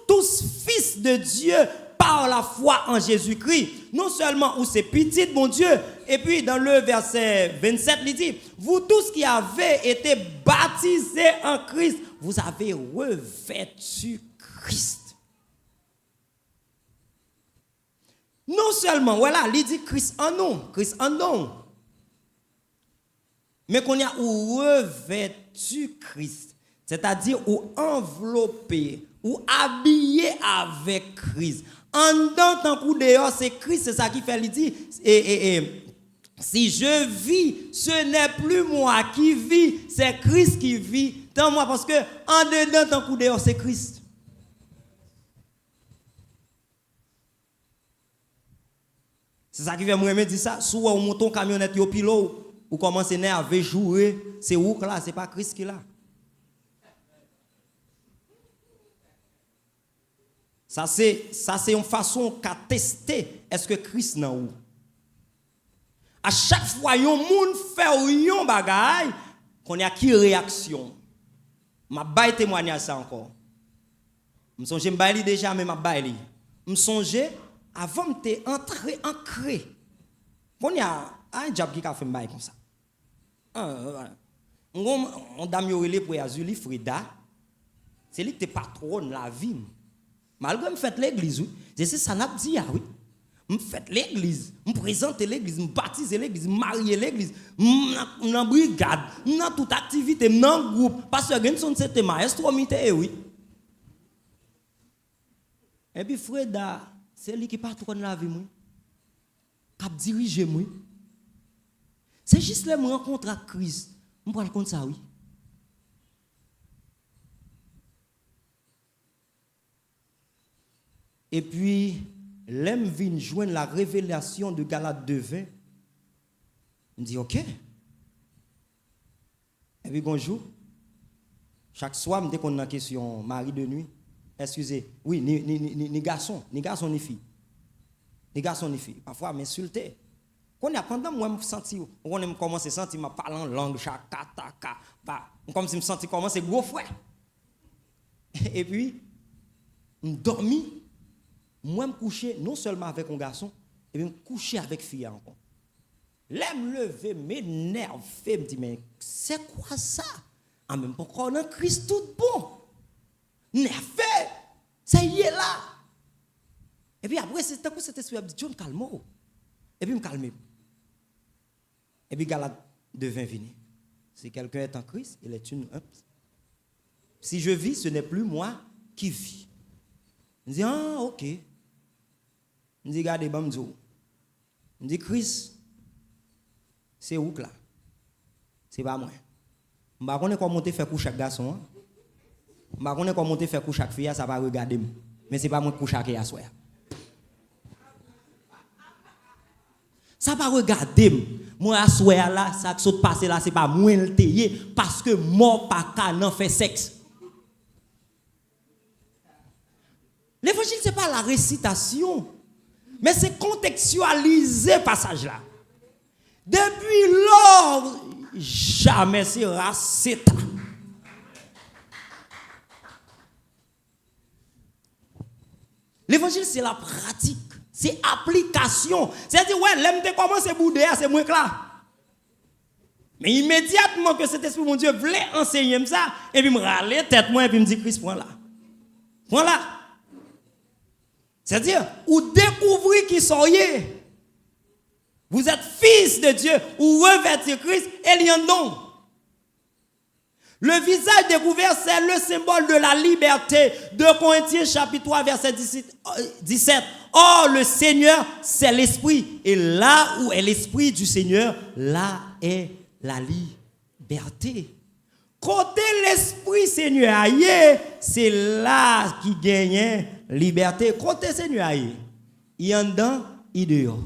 S2: tous fils de Dieu par la foi en Jésus-Christ. Non seulement où c'est petit, mon Dieu, et puis dans le verset 27, il dit, vous tous qui avez été baptisés en Christ, vous avez revêtu Christ. Non seulement, voilà, il dit Christ en nous. Mais qu'on a revêtu Christ, c'est-à-dire ou enveloppé, ou habillé avec Christ. En dedans, tant coup dehors, c'est Christ, c'est ça qui fait, il dit, si je vis, ce n'est plus moi qui vis, c'est Christ qui vit dans moi, parce que en dedans, tant coup dehors, c'est Christ. C'est ça qui fait moi dire ça, soit on monte en camionnette au pilote, ou commence à jouer, c'est où là, c'est pas Christ qui est là. Ça c'est une façon qu'à tester est-ce que Christ n'a où. À chaque fois yon moun fait yon bagay, qu'on a qui réaction. M'a bail témoignage ça encore. Me songe m'baili déjà mais m'a baili. Me songe avant m'te entrer ancré. Qu'on y a un job qui a fait m'bail comme ça. On dame yorele pour Azuli Frida. C'est lui qui te patronne la vie. Malgré me fait l'église, oui. C'est ça n'a dit oui. Me fait l'église, me présente l'église, me baptise l'église, me marie l'église, me brigade, me toute activité, me groupe parce que son c'était maestro mité oui. Et puis Freda, c'est lui qui patronne la vie moi. Qui dirige moi. C'est juste le me rencontre à Christ. Me prend compte ça oui. Et puis, l'homme vient joindre la révélation de Galates 2:20. Il dit, ok. Et puis, bonjour. Chaque soir, dès qu'on a une question, mari de nuit, excusez, oui, ni garçon, ni fille. Ni garçon, ni fille. Parfois, m'insulter. Pendant moi, je senti, on commence à sentir, je parle en langue, comme si je me sentais comment c'est gros frère. Et puis, je dormis. Moi, je me couchais non seulement avec un garçon, et puis je me couchais avec fille encore. Là, me lever, m'énerver, me dit, mais c'est quoi ça? En même temps, on a Christ tout bon. Nerveux, ça y est là. Et puis après, c'est un coup, cet esprit a dit, John, calme-moi. Et puis, je me calme. Et puis, Galates 2:20 vient. Si quelqu'un est en Christ, il est une. Si je vis, ce n'est plus moi qui vis. Je dis, ah, ok. Je dis, regardez, je dis, Chris, c'est où là? C'est pas moi. Je ne sais pas comment tu fais coucher chaque garçon. Je ne sais pas comment tu fais coucher chaque fille, ça va regarder. Mais ce n'est pas moi qui couche chaque fille. Ça va regarder. Moi, à soir là, ça qui saute passer là, c'est pas moi le teye parce que mort pas qu'à n'en fait sexe. L'évangile, ce n'est pas la récitation, mais c'est contextualiser le passage là. Depuis lors, jamais sera Satan. L'évangile, c'est la pratique. C'est application. C'est-à-dire, ouais, l'aime de commencer à bouder, c'est moins là. Mais immédiatement que cet esprit, mon Dieu, voulait enseigner ça, et puis me râler tête moi, et puis me dit, Christ, point là. Point là. C'est-à-dire, vous découvrez qui soyez. Vous êtes fils de Dieu, ou revêtir Christ, et il y en a. Le visage découvert, c'est le symbole de la liberté. 2 Corinthiens chapitre 3, verset 17. Or, le Seigneur, c'est l'Esprit. Et là où est l'Esprit du Seigneur, là est la liberté. Côté l'Esprit Seigneur, c'est là qui gagne liberté. Côté Seigneur, il y en a, il dehors.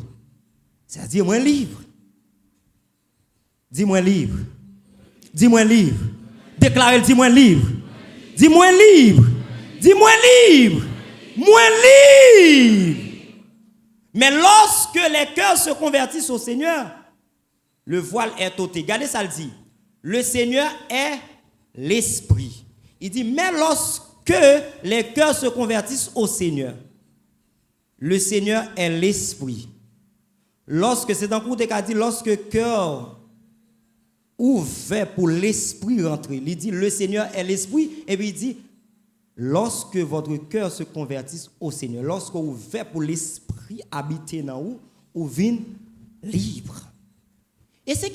S2: C'est-à-dire, moi libre. Dis-moi libre. Dis-moi libre. Déclarez, dis-moi libre. Dis-moi libre. Dis-moi libre. Moi libre. Mais lorsque les cœurs se convertissent au Seigneur, le voile est ôté. Regardez ça, le dit. Le Seigneur est l'Esprit. Il dit, mais lorsque les cœurs se convertissent au Seigneur, le Seigneur est l'Esprit. Lorsque, c'est dans le cours de dit, lorsque le cœur ouvert pour l'Esprit rentrer, il dit, le Seigneur est l'Esprit, et puis il dit, lorsque votre cœur se convertisse au Seigneur, lorsque vous ouvert pour l'Esprit habiter dans vous, vous venez libre. Et c'est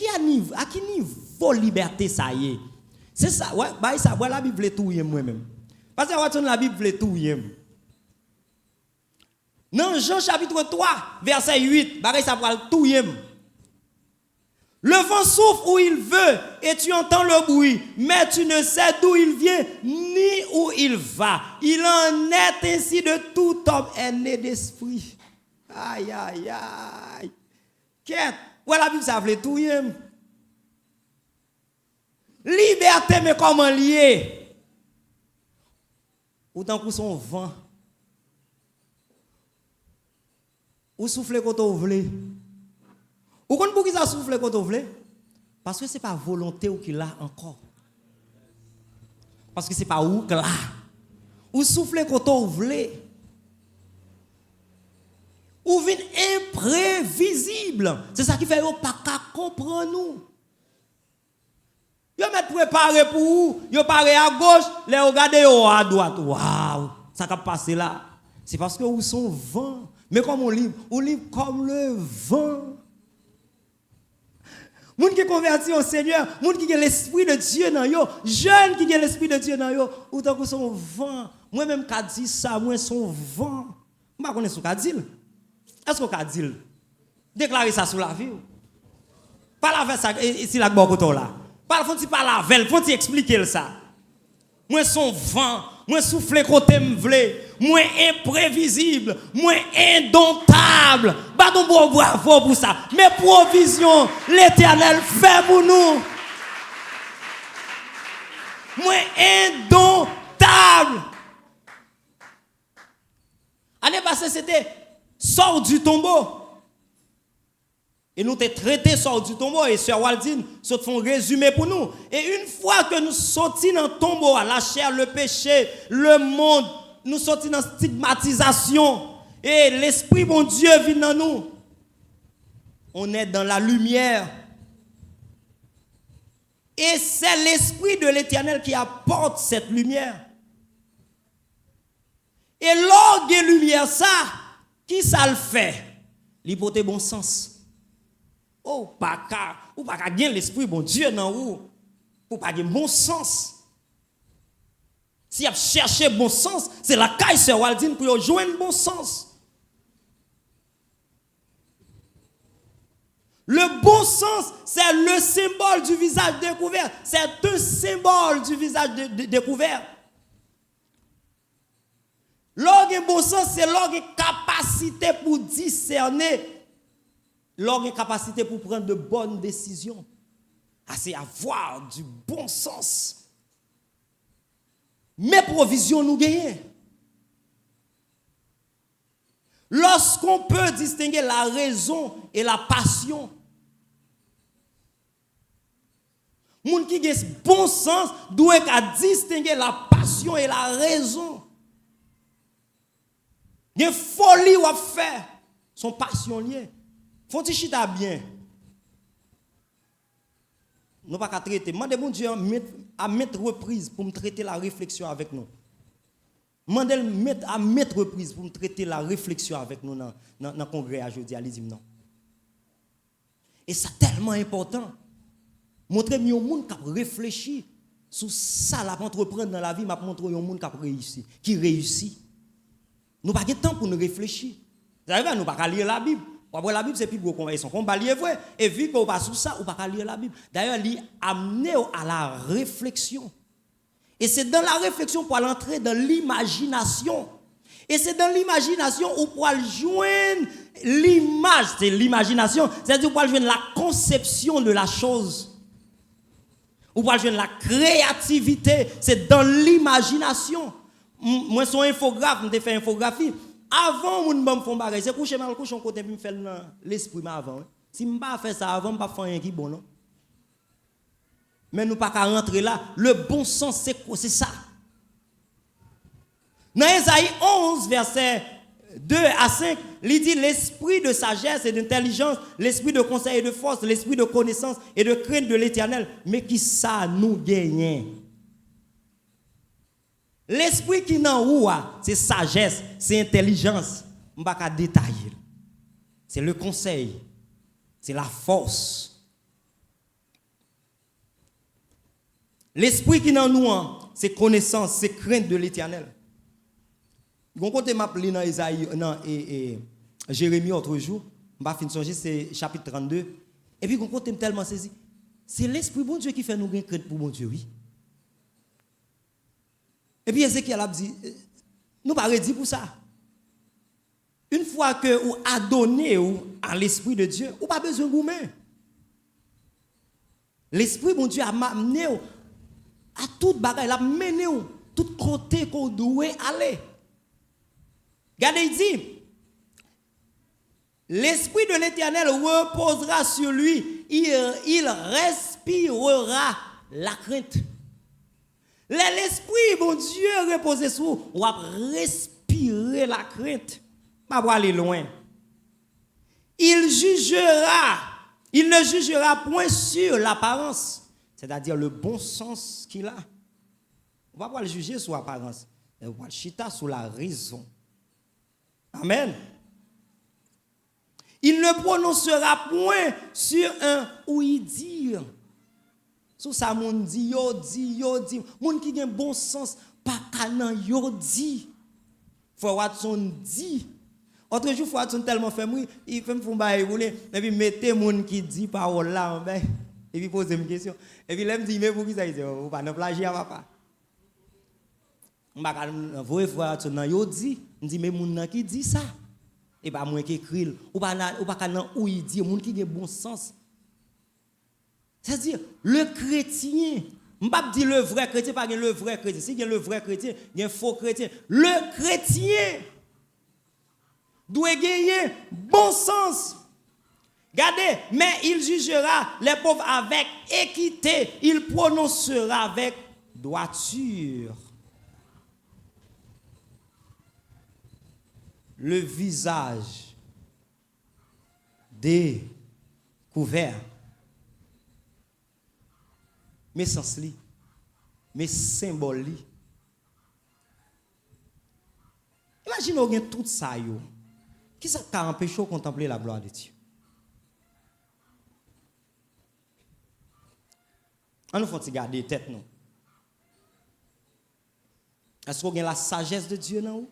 S2: à qui niveau liberté ça y est. C'est ça, ouais, bah ça, ouais, la Bible est tout moi-même. Parce que la Bible est tout. Dans Jean chapitre 3, verset 8, bah ça va tout. Le vent souffle où il veut et tu entends le bruit, mais tu ne sais d'où il vient ni où il va. Il en est ainsi de tout homme né d'esprit. Aïe, aïe, aïe. Qu'est-ce? Ouais, la Bible, ça veut tout. Liberté, mais comment lier? Autant que son vent. Ou souffle quand on veut. Ou quand pour qui ça souffle quand on veut? Parce que ce n'est pas volonté ou qu'il a encore. Parce que ce n'est pas où qu'il a. Ou souffle quand on veut. Ou vient imprévisible. C'est ça qui fait qu'on pas comprendre nous. Yo met préparé pour vous, yo paré à gauche, les regardez à droite. Waouh, ça va passer là. C'est parce que vous sont vent. Mais comme on livre comme le vent. Moun qui converti au Seigneur, moun qui a l'esprit de Dieu dans yo, jeune qui a l'esprit de Dieu dans yo, ou tant que son vent. Moi même qu'a dit ça, moi son vent. Je ne connais pas ce qu'il dit. Est-ce qu'on a dit? Déclarer ça sur la vie. Pas la ça ici la bokoto là. Pas faut pas la veille, faut expliquer ça. Moi son vent, moi souffler côté me vle, moi imprévisible, moi indomptable. Pas donc bravo pour ça. Mais provision l'Éternel fait pour nous. Moi indomptable. Année passée c'était sort du tombeau. Et nous t'es traité sort du tombeau et Sœur Waldine se font résumé pour nous. Et une fois que nous sortis dans le tombeau, la chair, le péché, le monde, nous sortis dans la stigmatisation et l'esprit bon Dieu vient dans nous. On est dans la lumière. Et c'est l'esprit de l'Éternel qui apporte cette lumière. Et l'orgue et lumière ça, qui ça le fait? L'hypothèse bon sens. Oh, ou pas gagner l'esprit bon Dieu dans vous, pour pas gagner bon sens. Si vous cherchez bon sens, c'est la caille Sœur Waldine pour joindre bon sens. Le bon sens, c'est le symbole du visage découvert. C'est un symbole du visage découvert. L'orgue bon sens, c'est l'orgue capacité pour discerner. L'orgue capacité pour prendre de bonnes décisions. C'est avoir du bon sens. Mes provisions nous gagnent. Lorsqu'on peut distinguer la raison et la passion, moun qui a bon sens doit distinguer la passion et la raison. Il y a une folie ou à faire, son passion liée. Faut-il chita bien? Nous pas qu'à traiter. Mandez mon Dieu à mettre reprise pour me traiter la réflexion avec nous. Mandez à mettre reprise pour me traiter la réflexion avec nous dans le congrès aujourd'hui. Allez-y non. Et c'est tellement important. Montrez-moi un monde qui réfléchit sur ça la entreprendre dans la vie, m'a montré un monde qui réussit. Nous pas de temps pour nous réfléchir. Vous savez, nous pas lire la Bible. Après la Bible, c'est plus gros conversion. Qu'on va lire vrai. Et vu qu'on va sur ça, on pas lire la Bible. D'ailleurs, il amené à la réflexion. Et c'est dans la réflexion pour entrer dans l'imagination. Et c'est dans l'imagination où pour joindre l'image, c'est l'imagination, c'est-à-dire pour joindre la conception de la chose. Ou pour joindre la créativité, c'est dans l'imagination. Moi, je suis infographe, je fais infographie. Avant, je me fais bagage. C'est coucher mal, coucher côté, puis je fais l'esprit avant. Si je ne fais pas ça avant, je ne vais pas faire rien qui bon, non? Mais nous ne pouvons pas rentrer là. Le bon sens, c'est quoi? C'est ça. Dans Ésaïe 11, verset 2 à 5, il dit l'esprit de sagesse et d'intelligence, l'esprit de conseil et de force, l'esprit de connaissance et de crainte de l'Éternel. Mais qui ça nous gagne? L'esprit qui n'a où, c'est sagesse, c'est intelligence. Je ne vais pas détailler. C'est le conseil, c'est la force. L'esprit qui est en nous, c'est connaissance, c'est crainte de l'Éternel. Quand on m'a appelé dans Isaïe, et Jérémie l'autre jour, je vais finir songer, c'est chapitre 32. Et puis quand on est tellement saisi, c'est l'esprit bon Dieu qui fait nous gagner crainte pour bon Dieu, oui. Et puis Ézéchiel a dit, nous pas redit pour ça. Une fois que vous adonnez à l'esprit de Dieu, vous pas besoin de vous-même. L'esprit bon Dieu a amené à toute bagaille, il a mené tout côté qu'on doit aller. Regardez, il dit, l'esprit de l'Éternel reposera sur lui, il respirera la crainte. L'esprit, bon Dieu, repose sur vous, on va respirer la crainte. On va aller loin. Il ne jugera point sur l'apparence, c'est-à-dire le bon sens qu'il a. On va pas le juger sur l'apparence, mais on va le chita sur la raison. Amen. Il ne prononcera point sur un oui-dire. Sur ça, mon dit, yo dit. Mon qui a un bon sens, pas canan, yo dit. Faut Watson dit. Autre jour, Watson tellement fait moi, il fait me font bailler rouler, et puis mettez mon qui dit parole là en bas, et puis posez une question. Et puis là, me dit, mais pour qui ça, il dit, ou pas, ne plagier à papa. On va voir Watson, yo dit, on dit, mais mon qui dit ça. Et pas moi qui écrit, ou pas canan, ou il dit, mon qui a bon sens. C'est-à-dire, le chrétien, je ne vais pas dire le vrai chrétien, pas le vrai chrétien. Si il y a le vrai chrétien, il y a un faux chrétien. Le chrétien doit gagner bon sens. Regardez, mais il jugera les pauvres avec équité. Il prononcera avec droiture. Le visage découvert. Mais sens li, mais symbole li. Imaginez vous avez tout ça yo. Qui ça t'a empêché de contempler la gloire de Dieu? On nous faut garder tête nous. Est-ce que vous avez la sagesse de Dieu dans vous?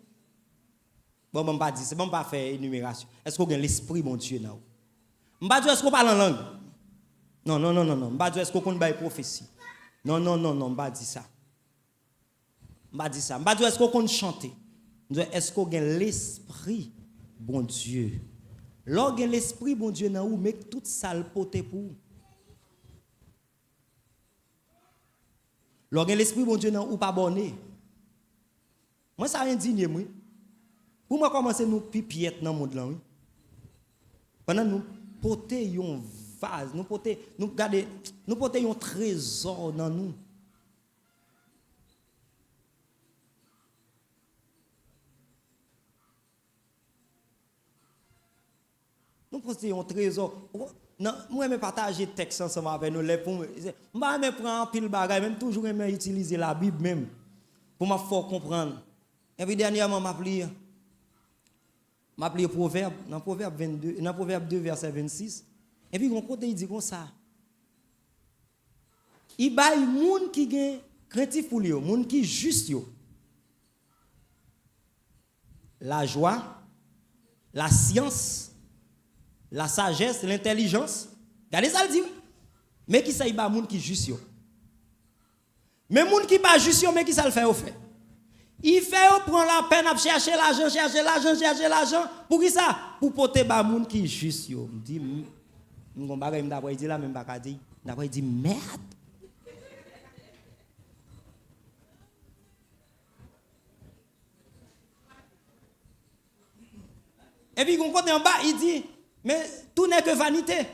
S2: Bon, pas dire, c'est bon pas faire énumération. Est-ce que vous avez l'esprit mon Dieu dans vous? M'pa dire est-ce qu'on parle en langue. Non. M'pa dire est-ce qu'on connaît prophétie. Non, m'pa dire ça. M'pa dire ça. M'pa dire est-ce qu'on connaît chanter. Est-ce qu'on a l'esprit bon Dieu. Lorsque l'esprit bon Dieu dans ou, mais toute ça le poté pour. Lorsque l'esprit bon Dieu dans ou pas bonné. Moi ça indigné moi. Pour moi commencer nous pipiette dans monde là oui. Pendant nous porter un vase, nous porter un trésor dans nous. Nous porter un trésor. Non, moi même partager texte ensemble avec nous les pour moi même prendre pile bagage même toujours aimer utiliser la Bible même pour m'a faire comprendre. Et puis dernièrement m'a plié proverbe dans proverbe 22 dans proverbe 2 verset 26 et puis mon côté il dit comme ça. Il bail monde qui gagne craintif pour lui, monde qui juste yo. La joie, la science, la sagesse, l'intelligence. Regardez ça le dit. Mais qui ça il ba monde qui juste yo. Mais monde qui pas juste yo mais qui ça le fait au fait. Il fait prendre la peine à chercher l'argent pour qui ça pour porter ba monde qui juste yo. Me dit mon bagay me d'après dit là même pas dit d'après dit merde. Et puis on côté en bas il dit mais tout n'est que vanité.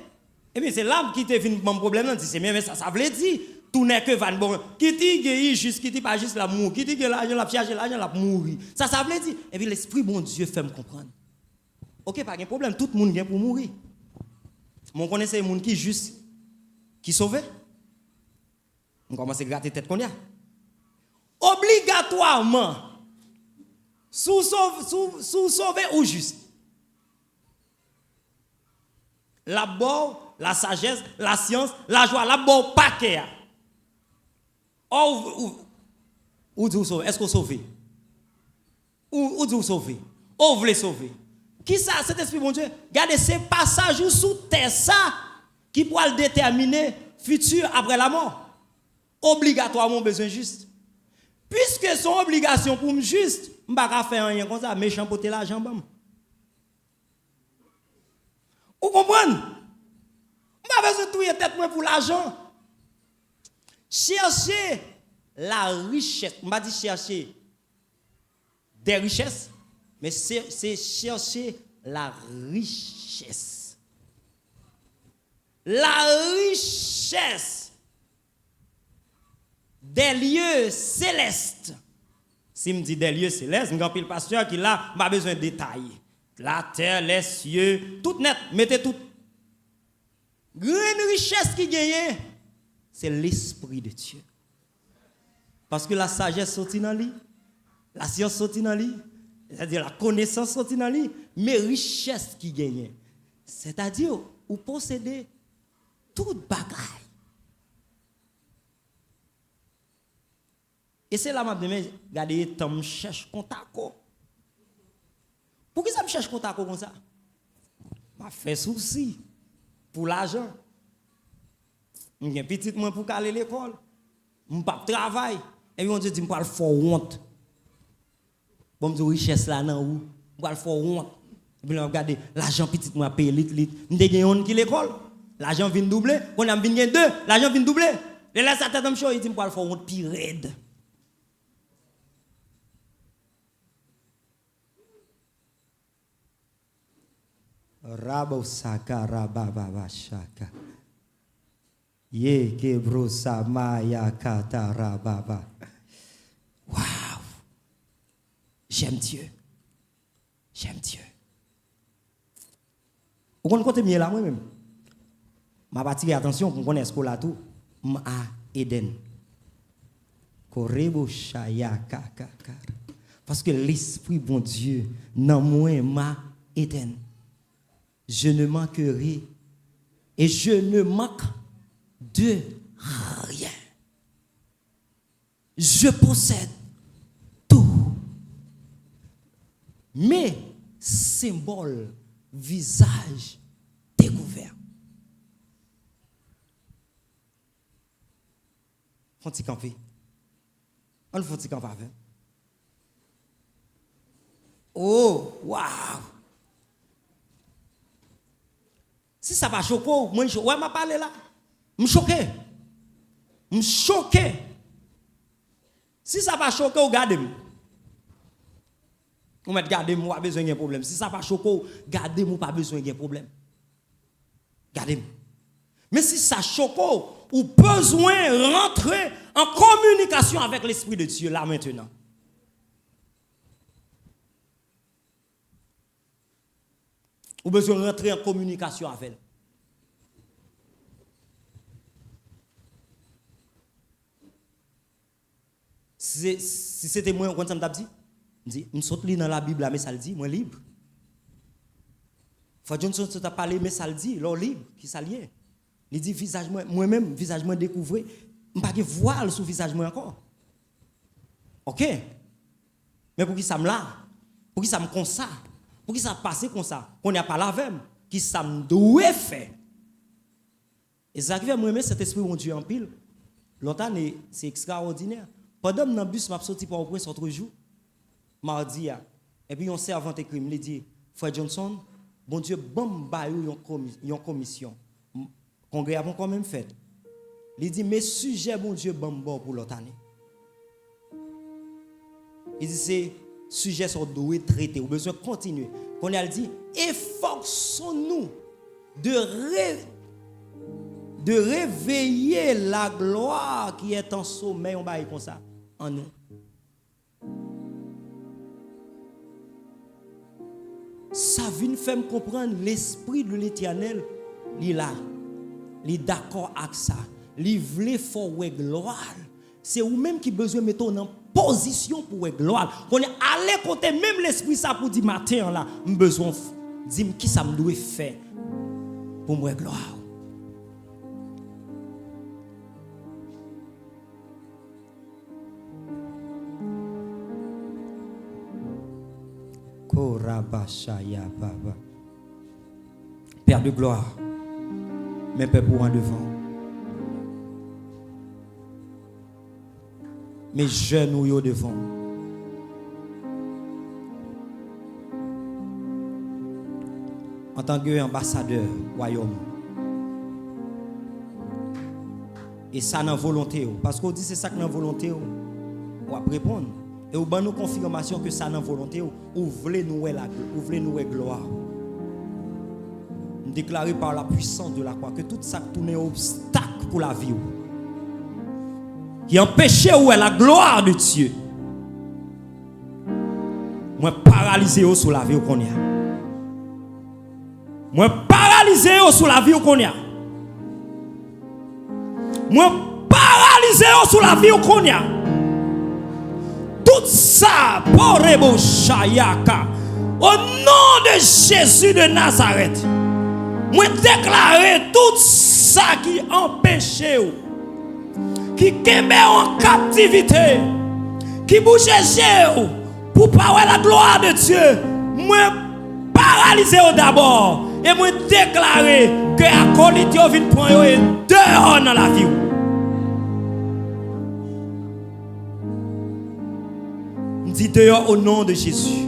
S2: Et puis c'est là qui te vient mon problème c'est mais ça veut dire tout n'est que vanité. Bon, qui dit juste qui dit pas juste la mourir, qui dit que l'argent la chercher l'argent la mourir. Ça veut dire et puis l'esprit bon Dieu fait me comprendre. OK, pas de problème, tout le monde vient pour mourir. Mon connaissez les gens qui juste qui sauvé. On commence à gratter tête qu'on y a. Obligatoirement sous sauver ou juste. La bonne, la sagesse, la science, la joie, la bonne paquet. Ou dit vous sauver? Est-ce que vous sauvez? Ou dit vous sauver? Ou vous voulez sauver? Qui ça, cet esprit bon Dieu? Regardez ces passages sous terre ça qui pourra le déterminer futur après la mort. Obligatoirement besoin juste. Puisque son obligation pour me juste, je ne vais pas faire rien comme ça, méchant pour l'argent. Vous comprenez? Je n'ai pas besoin de touiller tête pour l'argent. Chercher la richesse. Je ne vais pas dire chercher des richesses, mais c'est chercher la richesse. La richesse des lieux célestes. Si je me dis des lieux célestes, je suis le pasteur qui là, je n'ai pas besoin de détails. La terre, les cieux, tout net, mettez tout. Grande richesse qui gagne, c'est l'esprit de Dieu. Parce que la sagesse sortit dans lui, la science sortit dans lui, c'est-à-dire la connaissance sortit dans lui, mais richesse qui gagne. C'est-à-dire, vous possédez toute bagaille. Et c'est là que je me dis, regardez, je cherche contact. Pourquoi ça me cherche contact comme ça? Je fais souci pour l'argent. Je suis petit moi pour aller à l'école. Je ne pas travailler. Et puis on dit, je vais faire honte. Bon, je dis, richesse là, non, je vais faire honte. Et puis regardez, l'argent petit moi paye lit. Je vais gagner qui l'école. L'argent vient doubler. On a gagné 2, l'argent vient doubler. Et là, ça t'a chose, il dit, je vais faire honte pire raide. Rabo saka rababa shaka. Ye kebro samaya kata rababa. Waouh! J'aime Dieu. J'aime Dieu. Vous comprenez mieux là moi-même. Ma partie attention pour connaître ce qu'on a tout. Ma Eden. Korebo shaya kaka. Parce que l'esprit bon Dieu non moi ma Eden. Je ne manquerai et je ne manque de rien. Je possède tout. Mais symbole, visage découvert. Faut-il camper? On faut-il camper avec? Oh, waouh! Si ça va choquer, moi, ouais, m'a parlé là. Je suis choqué. Je suis choqué. Si ça va choquer, regardez-moi. Vous mettez gardez-moi, pas besoin de problème. Si ça va choquer, gardez-moi, pas besoin de problème. Gardez-moi. Mais si ça choque, ou besoin de rentrer en communication avec l'Esprit de Dieu là maintenant. Ou besoin de rentrer en communication avec elle. Si c'était moi, quand ça m'a dit, je saute dans la Bible, mais ça le dit, moi libre. Faut Johnson t'a parlé, mais ça le dit, l'or libre, qui s'allie. Il dit, visage moi-même, visage moi découvert, je n'ai pas de voile sur le visage moi encore. Ok? Mais pour qui ça me là? Pour qui ça me comme ça? Pour qui ça passe comme ça? Qu'on n'y a pas la même. Qui ça me doit faire? Et ça qui fait moi cet esprit mon Dieu en pile. Longtemps c'est extraordinaire. Pendant que dans le bus m'a sorti pour au point l'autre jour, mardi et puis on servant écrit me dit Frère Johnson, bon Dieu bon baillou une commission. Congrès avons quand même fait. Il dit mes sujets bon Dieu bon pour l'autre année. Il dit c'est sujets sont doués traiter, ou besoin continuer. Qu'on a dit efforçons-nous de réveiller la gloire qui est en sommeil, on va comme ça en nous. Ça vient faire me comprendre l'esprit de l'Éternel, il est là, il est d'accord avec ça, il veut faire gloire. C'est vous-même qui besoin de mettre en position pour gloire. On est allé côté même l'esprit ça pour dire matin là, j'ai besoin de dire qui ça me doit faire pour moi gloire. Père de gloire, mais Père pour en devant. Mes jeunes ou devant. En tant qu'ambassadeur royaume. Et ça dans volonté. Parce qu'on dit c'est ça que dans volonté. On va répondre. Et vous avez nous confirmation que ça dans volonté. Vous voulez nous gloire. Nous déclarer par la puissance de la croix que tout ça tourne obstacle pour la vie. Qui empêchait où est la gloire de Dieu. Moi paralysé sur la vie qu'on y a. Moi paralysé sur la vie qu'on y a. Moi paralysé sur la vie qu'on y a. Tout ça porebo shayaka au nom de Jésus de Nazareth. Moi déclarer tout ça qui empêchait ou qui kembe en captivité, qui bouge pour parler la gloire de Dieu, moi paralysé d'abord et moi déclarer que la colite vient prendre dehors dans la vie. Je dis dehors au nom de Jésus.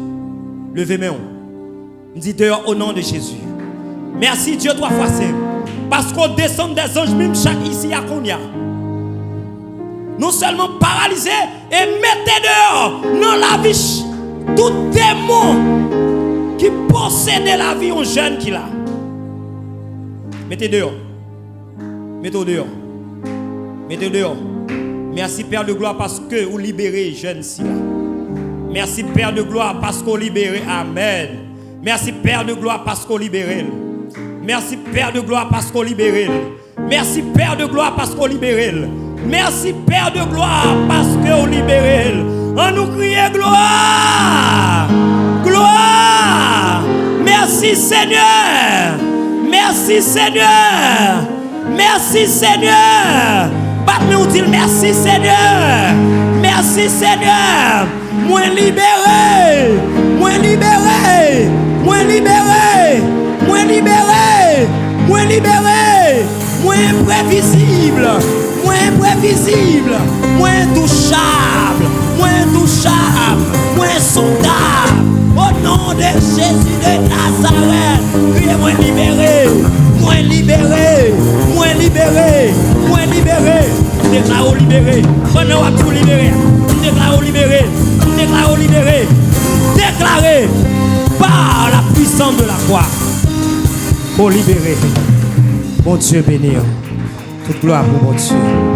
S2: Levez-moi. Je dis dehors au nom de Jésus. Merci Dieu trois fois saint. Parce qu'on descend des anges même chaque ici à Konya. Non seulement paralysé et mettez dehors dans la vie tout démon qui possède la vie aux jeunes qui l'a. Mettez dehors. Mettez dehors. Mettez dehors. Merci Père de gloire parce que vous libérez les jeunes ici là. Merci Père de gloire parce que vous libérez. Amen. Merci Père de gloire parce que vous libérez. Merci Père de gloire parce que vous libérez. Merci Père de gloire parce que vous libérez. Merci Père de gloire parce que vous libérez. On nous crie gloire. Gloire. Merci Seigneur. Merci Seigneur. Merci Seigneur. Battez-nous dire merci Seigneur. Merci Seigneur. Moi libéré. Moi libéré. Moi libéré. Moi libéré. Moi libéré. Moi imprévisible. moins prévisible, moins touchable, moins sondable. Au nom de Jésus de Nazareth, criez moins libéré, moins libéré, moins libéré, moins libéré. Déclare libéré. Pendant que vous libérez, déclare libéré, déclare libéré. Déclaré par la puissance de la croix. Pour libérer. Bon Dieu béni. Toute gloire pour mon Dieu.